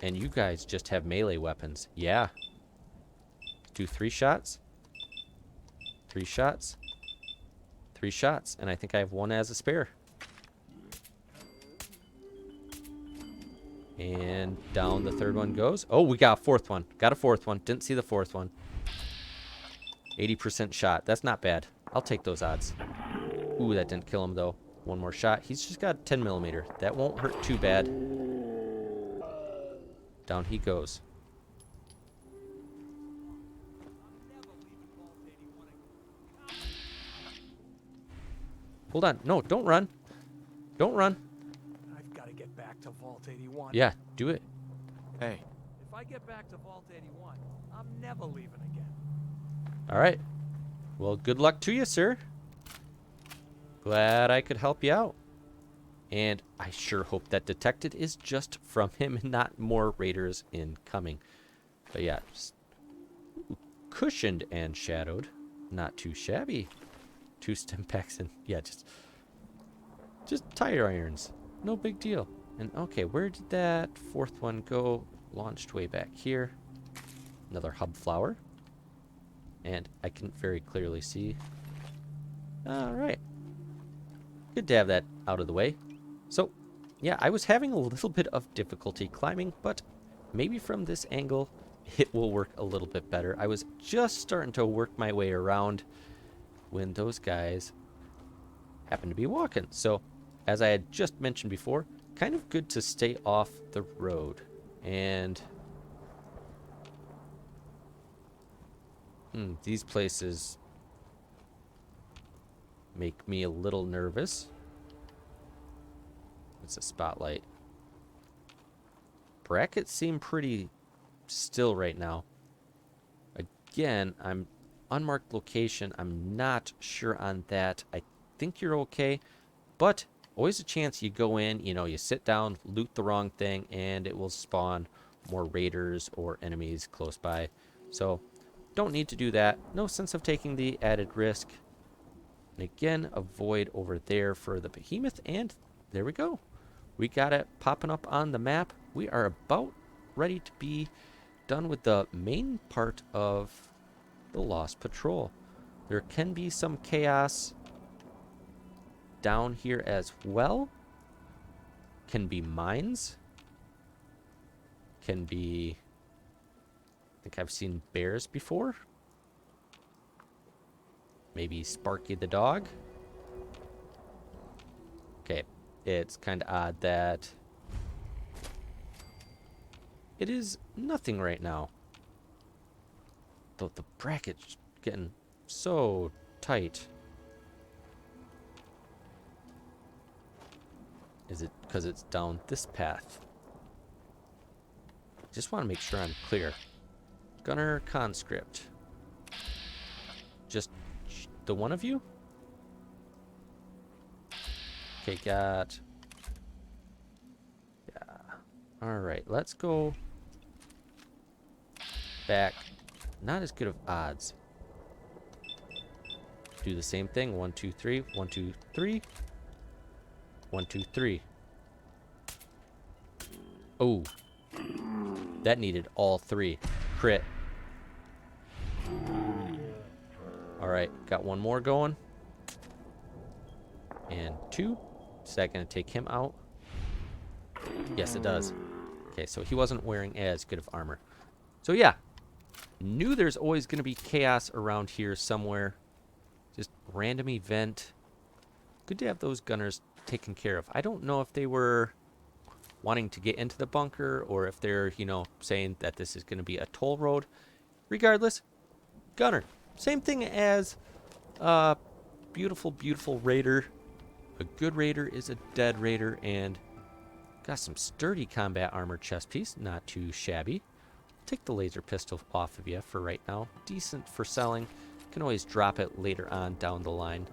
and you guys just have melee weapons. Yeah. Do 3 shots. 3 shots. 3 shots, and I think I have 1 as a spare. And down the 3rd one goes. Oh, we got a 4th one. Got a 4th one. Didn't see the 4th one. 80% shot. That's not bad. I'll take those odds. Ooh, that didn't kill him, though. 1 more shot. He's just got 10mm. That won't hurt too bad. Down he goes. Hold on. No, don't run. Don't run. back to Vault 81. Yeah, do it. Hey. If I get back to Vault 81, I'm never leaving again. All right. Well, good luck to you, sir. Glad I could help you out. And I sure hope that detected is just from him and not more raiders incoming. But yeah, just cushioned and shadowed. Not too shabby. 2 stem packs and yeah, just tire irons. No big deal. And okay, where did that 4th one go? Launched way back here. Another hub flower. And I can very clearly see. Alright. Good to have that out of the way. So, yeah, I was having a little bit of difficulty climbing, but maybe from this angle, it will work a little bit better. I was just starting to work my way around when those guys happened to be walking. So, as I had just mentioned before, kind of good to stay off the road. And these places make me a little nervous. It's a spotlight. Brackets seem pretty still right now. Again, I'm unmarked location. I'm not sure on that. I think you're okay, but always a chance you go in, you know, you sit down, loot the wrong thing, and it will spawn more raiders or enemies close by. So don't need to do that. No sense of taking the added risk. And again, avoid over there for the behemoth, and there we go. We got it popping up on the map. We are about ready to be done with the main part of the Lost Patrol. There can be some chaos down here as well. Can be mines. Can be... I think I've seen bears before. Maybe Sparky the dog. Okay, it's kind of odd that it is nothing right now. Though the bracket's getting so tight. Is it because it's down this path? Just want to make sure I'm clear. Gunner conscript. Just the one of you? Okay, got... Yeah. Alright, let's go back. Not as good of odds. Do the same thing. 1, 2, 3. 1, 2, 3. 1, 2, 3. Oh. That needed all 3. Crit. Alright, got one more going. And 2. Is that going to take him out? Yes, it does. Okay, so he wasn't wearing as good of armor. So yeah, knew there's always going to be chaos around here somewhere. Just random event. Good to have those gunners taken care of. I don't know if they were wanting to get into the bunker or if they're, you know, saying that this is going to be a toll road. Regardless, gunner. Same thing as beautiful, beautiful raider. A good raider is a dead raider, and got some sturdy combat armor chest piece. Not too shabby. Take the laser pistol off of you for right now. Decent for selling. Can always drop it later on down the line.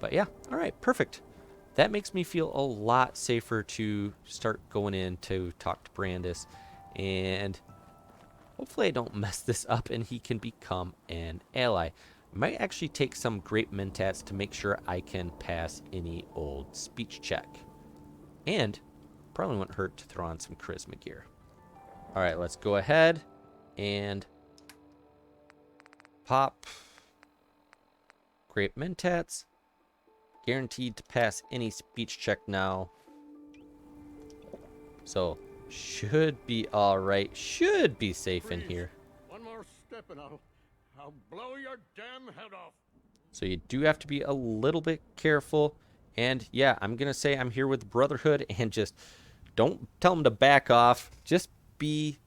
But yeah, all right, perfect. That makes me feel a lot safer to start going in to talk to Brandis. And hopefully I don't mess this up and he can become an ally. Might actually take some great mentats to make sure I can pass any old speech check. And probably wouldn't hurt to throw on some charisma gear. All right, let's go ahead and pop great mentats. Guaranteed to pass any speech check now. So, should be alright. Should be safe in here. One more step and I'll blow your damn head off. So you do have to be a little bit careful. And yeah, I'm going to say I'm here with Brotherhood, and just don't tell them to back off. Just be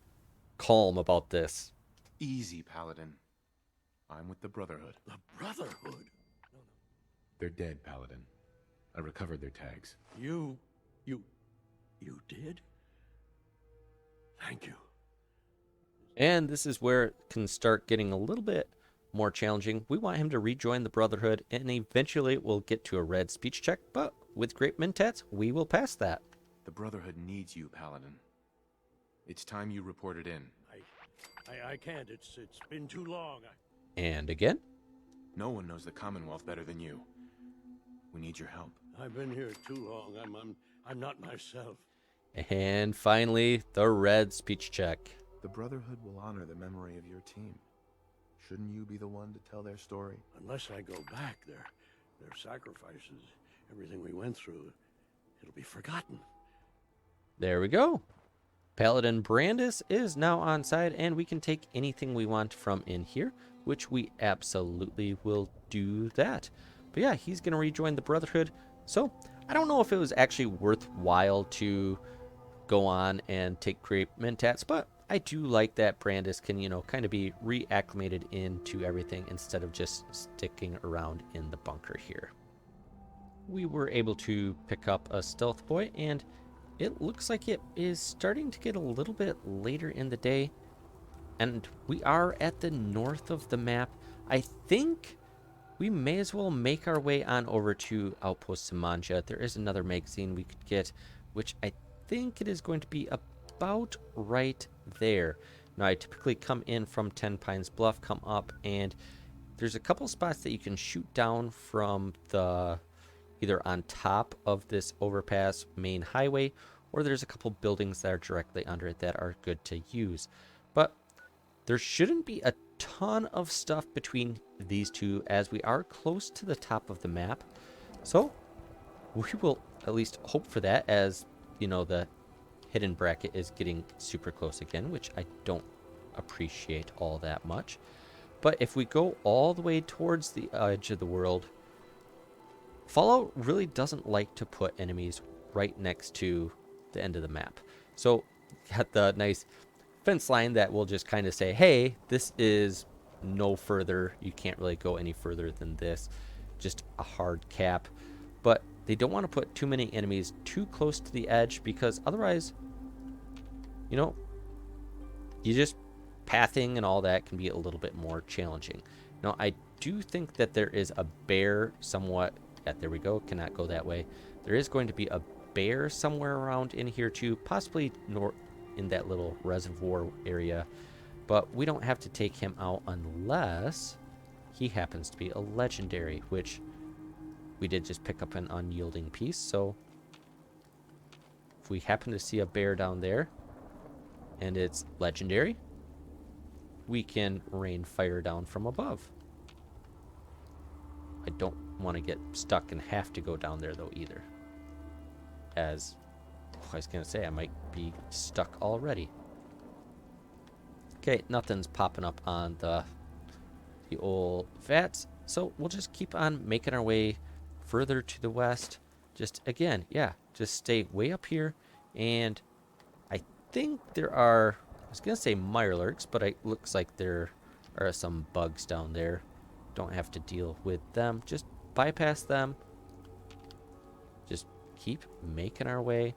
calm about this. Easy, Paladin. I'm with the Brotherhood. The Brotherhood? They're dead, Paladin. I recovered their tags. You You did? Thank you. And this is where it can start getting a little bit more challenging. We want him to rejoin the Brotherhood, and eventually we'll get to a red speech check, but with great mentats, we will pass that. The Brotherhood needs you, Paladin. It's time you reported in. I can't. It's been too long. And again. No one knows the Commonwealth better than you. We need your help. I've been here too long. I'm not myself. And finally, the red speech check. The Brotherhood will honor the memory of your team. Shouldn't you be the one to tell their story? Unless I go back, their sacrifices, everything we went through, it'll be forgotten. There we go. Paladin Brandis is now on side, and we can take anything we want from in here, which we absolutely will do that. But yeah, he's going to rejoin the Brotherhood. So I don't know if it was actually worthwhile to go on and take great mentats, but I do like that Brandis can, you know, kind of be reacclimated into everything instead of just sticking around in the bunker here. We were able to pick up a stealth boy, and it looks like it is starting to get a little bit later in the day, and we are at the north of the map. I think we may as well make our way on over to Outpost Samanja. There is another magazine we could get, which I think it is going to be about right there. Now, I typically come in from 10 Pines Bluff, come up, and there's a couple spots that you can shoot down from the either on top of this overpass main highway, or there's a couple buildings that are directly under it that are good to use. But there shouldn't be a ton of stuff between these two, as we are close to the top of the map. So we will at least hope for that, as you know, the hidden bracket is getting super close again, which I don't appreciate all that much. But if we go all the way towards the edge of the world, Fallout really doesn't like to put enemies right next to the end of the map. So got the nice fence line that will just kind of say, hey, this is no further. You can't really go any further than this. Just a hard cap. But they don't want to put too many enemies too close to the edge, because otherwise, you know, you just pathing and all that can be a little bit more challenging. Now, I do think that there is a bear somewhat. Yeah, there we go. Cannot go that way. There is going to be a bear somewhere around in here too, possibly north in that little reservoir area. But we don't have to take him out unless he happens to be a legendary, which we did just pick up an unyielding piece. So if we happen to see a bear down there and it's legendary, we can rain fire down from above. I don't want to get stuck and have to go down there though either, as I was going to say, I might be stuck already. Okay, nothing's popping up on the old vats, so we'll just keep on making our way further to the west. Just again, yeah, just stay way up here, and I think there are, I was going to say mirelurks, but it looks like there are some bugs down there. Don't have to deal with them. Just bypass them. Just keep making our way.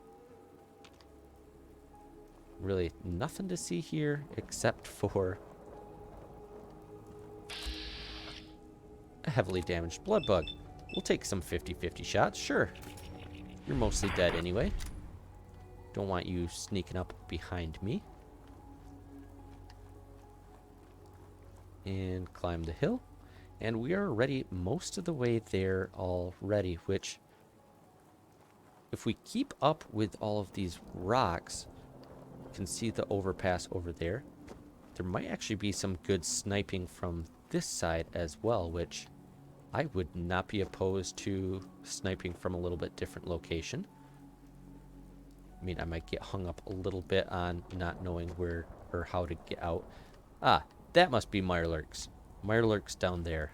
Really nothing to see here except for a heavily damaged blood bug. We'll take some 50-50 shots, sure. You're mostly dead anyway. Don't want you sneaking up behind me. And climb the hill. And we are already most of the way there already, which, if we keep up with all of these rocks, you can see the overpass over there. There might actually be some good sniping from this side as well, which I would not be opposed to sniping from a little bit different location. I mean, I might get hung up a little bit on not knowing where or how to get out. Ah, that must be mirelurks. Mirelurk's down there.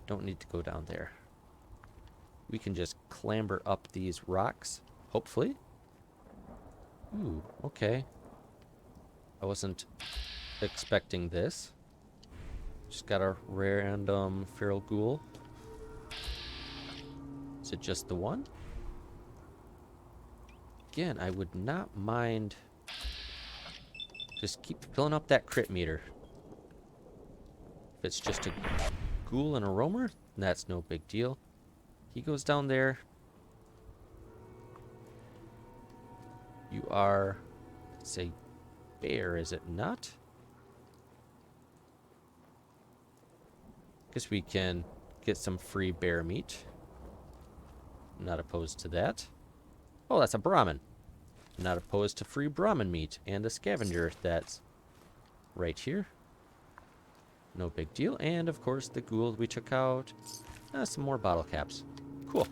Don't need to go down there. We can just clamber up these rocks, hopefully. Ooh, okay. I wasn't expecting this. Just got a random feral ghoul. Is it just the one? again, I would not mind. Just keep filling up that crit meter. If it's just a ghoul and a roamer, that's no big deal. He goes down there. You are, it's a bear, is it not? Guess we can get some free bear meat. Not opposed to that. Oh, that's a Brahmin. Not opposed to free Brahmin meat and a scavenger that's right here. No big deal. And of course, the ghoul we took out. Some more bottle caps. Cool.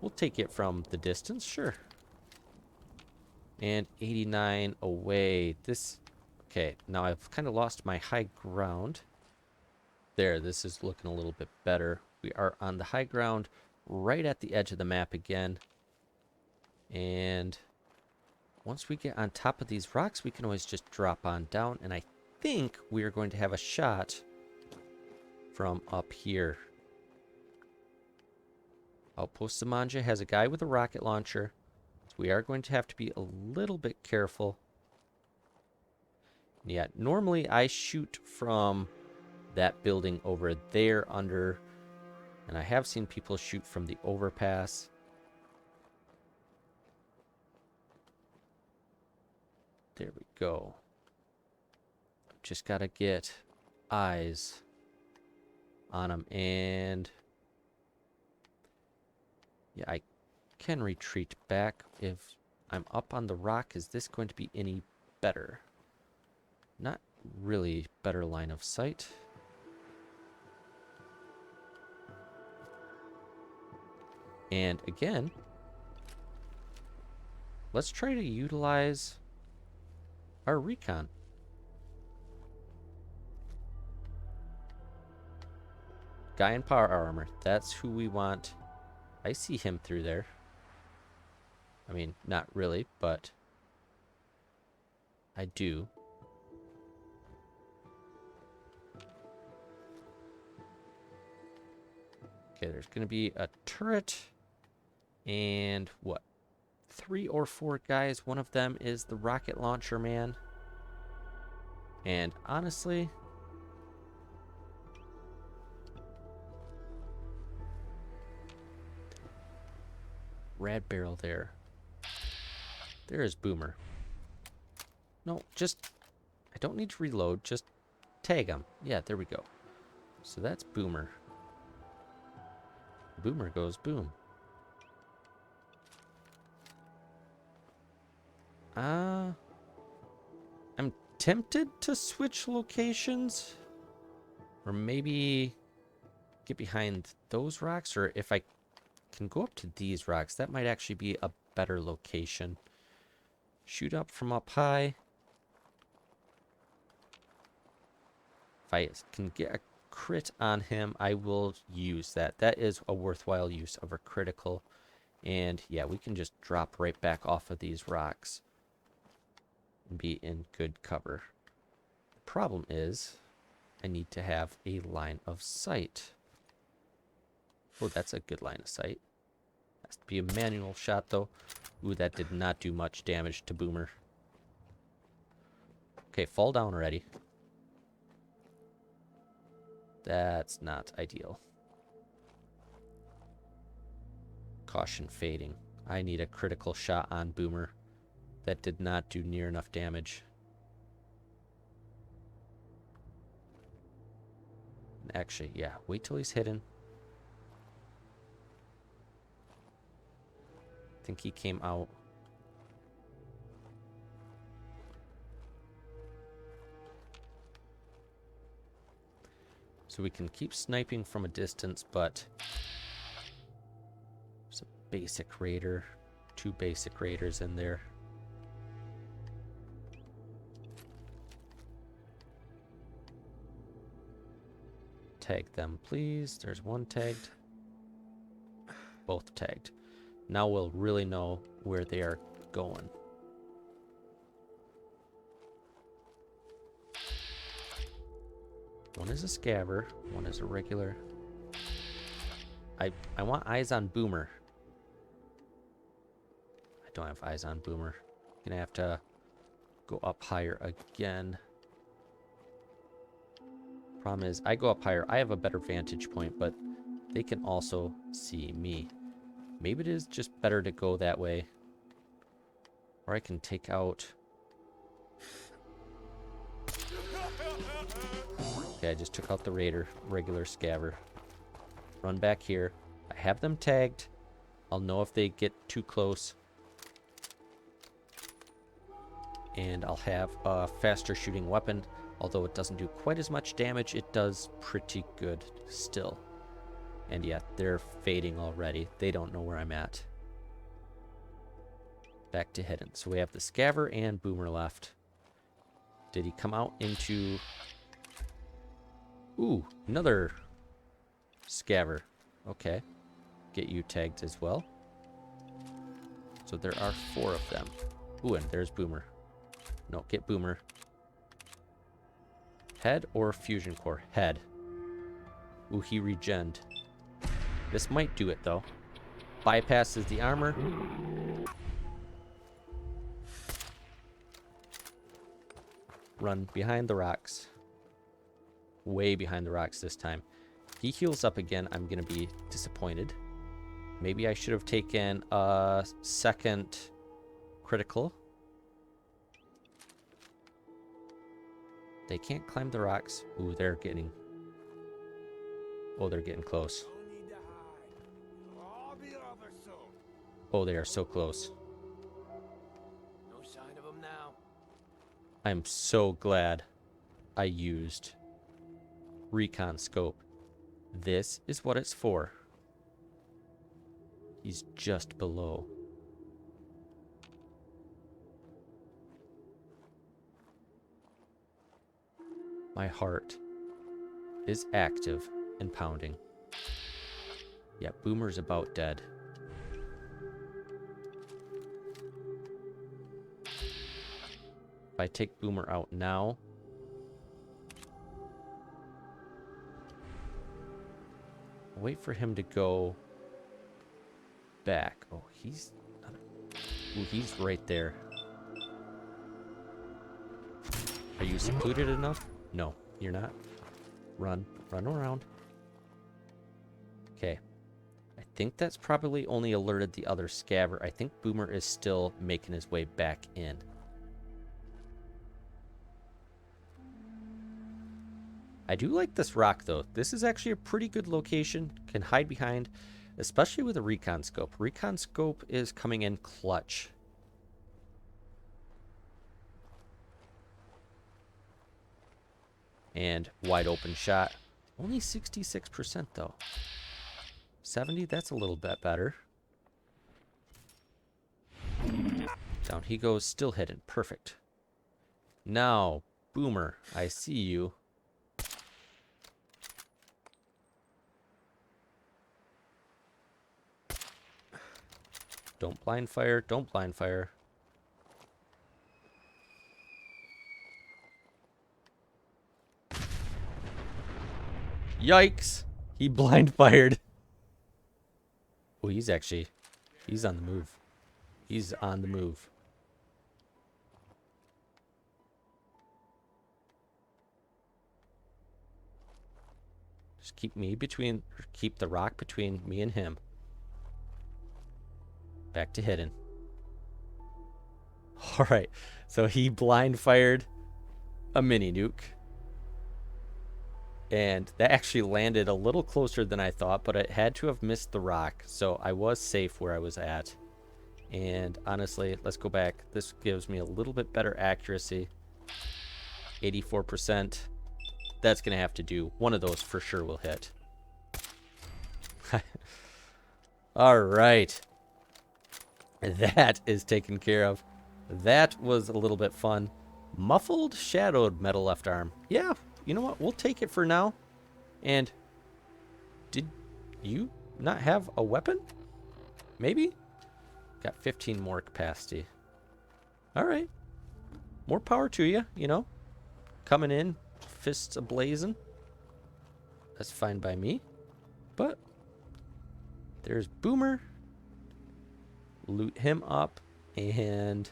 We'll take it from the distance, sure. And 89 away. This. Okay, now I've kind of lost my high ground. There, this is looking a little bit better. We are on the high ground right at the edge of the map again. And once we get on top of these rocks, we can always just drop on down. And I think we are going to have a shot from up here. Outpost Samanja has a guy with a rocket launcher. So we are going to have to be a little bit careful. Yeah, normally I shoot from that building over there under, and I have seen people shoot from the overpass. There we go. Just gotta get eyes on them, and yeah, I can retreat back if I'm up on the rock. Is this going to be any better? Not really better line of sight. And again, let's try to utilize our recon. Guy in power armor. That's who we want. I see him through there. I mean, not really, but I do. Okay, there's going to be a turret and what? 3 or 4 guys. One of them is the rocket launcher man. And honestly, rad barrel there. There is Boomer. No, just, I don't need to reload. Just tag him. Yeah, there we go. So that's Boomer. Boomer goes boom. I'm tempted to switch locations. Or maybe get behind those rocks. Or if I can go up to these rocks, that might actually be a better location. Shoot up from up high. If I can get a crit on him, I will use that. That is a worthwhile use of a critical. And yeah, we can just drop right back off of these rocks and be in good cover. The problem is I need to have a line of sight. Oh, that's a good line of sight. Has to be a manual shot though. Ooh, that did not do much damage to Boomer. Okay, fall down already. That's not ideal. Caution fading. I need a critical shot on Boomer. That did not do near enough damage. Actually, yeah, wait till he's hidden. I think he came out. So we can keep sniping from a distance, but there's a basic raider. 2 basic raiders in there. Tag them, please. There's one tagged. Both tagged. Now we'll really know where they are going. One is a scabber, one is a regular. I want eyes on Boomer. don't have eyes on Boomer. Gonna have to go up higher again. Problem is, I go up higher, I have a better vantage point, but they can also see me. Maybe it is just better to go that way. Or I can take out... Okay, I just took out the raider, regular scaver. Run back here. I have them tagged. I'll know if they get too close. And I'll have a faster shooting weapon. Although it doesn't do quite as much damage, it does pretty good still. And yeah, they're fading already. They don't know where I'm at. Back to hidden. So we have the scaver and Boomer left. Did he come out into... Ooh, another scaver. Okay. Get you tagged as well. So there are 4 of them. Ooh, and there's Boomer. No, get Boomer. Head or fusion core? Head. Ooh, he regened. This might do it, though. Bypasses the armor. Run behind the rocks. Way behind the rocks this time. He heals up again. I'm going to be disappointed. Maybe I should have taken a second critical. They can't climb the rocks. Ooh, they're getting... Oh, they're getting close. Oh, they are so close. No sign of him now. I'm so glad I used recon scope. This is what it's for. He's just below. My heart is active and pounding. Yeah, Boomer's about dead. If I take Boomer out now, wait for him to go back. Oh, he's... Ooh, he's right there. Are you secluded enough? No, you're not. Run. Run around. Okay. I think that's probably only alerted the other scaver. I think Boomer is still making his way back in. I do like this rock, though. This is actually a pretty good location. Can hide behind, especially with a recon scope. Recon scope is coming in clutch. And wide open shot. Only 66% though. 70, that's a little bit better. Down he goes, still hidden. Perfect. Now, Boomer, I see you. Don't blind fire, don't blind fire. Yikes! He blind fired. Oh, he's on the move. He's on the move. Just keep the rock between me and him. Back to hidden. Alright, so he blind fired a mini nuke. And that actually landed a little closer than I thought, but it had to have missed the rock. So I was safe where I was at. And honestly, let's go back. This gives me a little bit better accuracy. 84%. That's going to have to do. One of those for sure will hit. All right. That is taken care of. That was a little bit fun. Muffled, shadowed metal left arm. Yeah, you know what? We'll take it for now. And did you not have a weapon? Maybe? Got 15 more capacity. All right. More power to you, you know. Coming in, fists ablazing. That's fine by me. But there's Boomer. Loot him up. And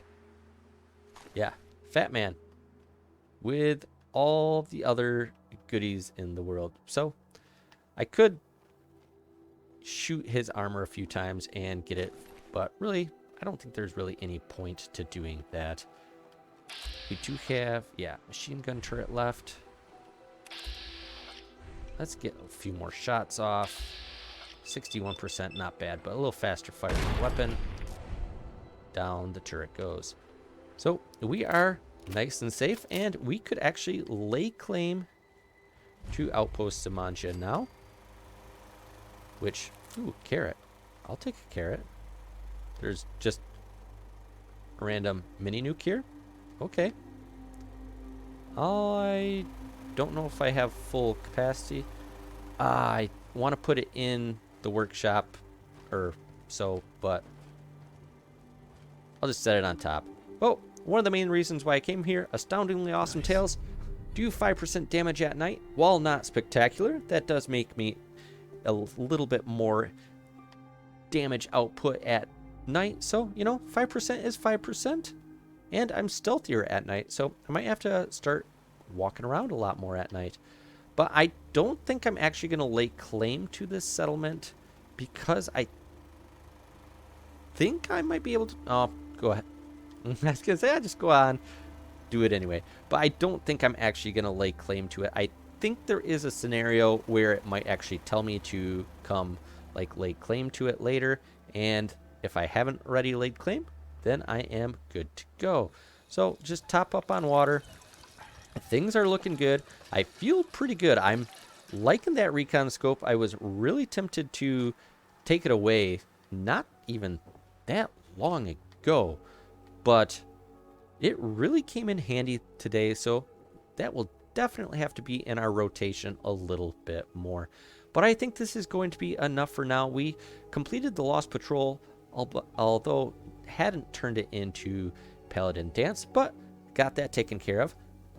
yeah, Fat Man with all the other goodies in the world. So I could shoot his armor a few times and get it, but really, I don't think there's really any point to doing that. We do have, yeah, machine gun turret left. Let's get a few more shots off. 61%, not bad, but a little faster firing weapon. Down the turret goes. So we are nice and safe, and we could actually lay claim to Outpost Samanja now. Which, ooh, carrot. I'll take a carrot. There's just a random mini nuke here. Okay. I don't know if I have full capacity. I want to put it in the workshop or so, but I'll just set it on top. Oh, one of the main reasons why I came here, astoundingly awesome tails. Do 5% damage at night. While not spectacular, that does make me a little bit more damage output at night. So, you know, 5% is 5%. And I'm stealthier at night, so I might have to start walking around a lot more at night. But I don't think I'm actually going to lay claim to this settlement because I think I might be able to... Oh, go ahead. I was going to say, I'll just go on, do it anyway. But I don't think I'm actually going to lay claim to it. I think there is a scenario where it might actually tell me to come, like, lay claim to it later. And if I haven't already laid claim, then I am good to go. So just top up on water. Things are looking good. I feel pretty good. I'm liking that recon scope. I was really tempted to take it away not even that long ago, but it really came in handy today. So that will definitely have to be in our rotation a little bit more. But I think this is going to be enough for now. We completed the Lost Patrol, although hadn't turned it into Paladin Dance, but got that taken care of.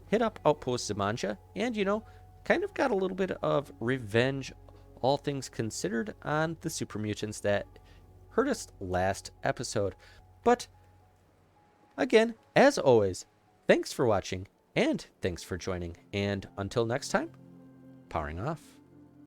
Hit up Outpost Zamanja, and, you know, kind of got a little bit of revenge, all things considered, on the super mutants that hurt us last episode. But, again, as always, thanks for watching, and thanks for joining, and until next time, powering off.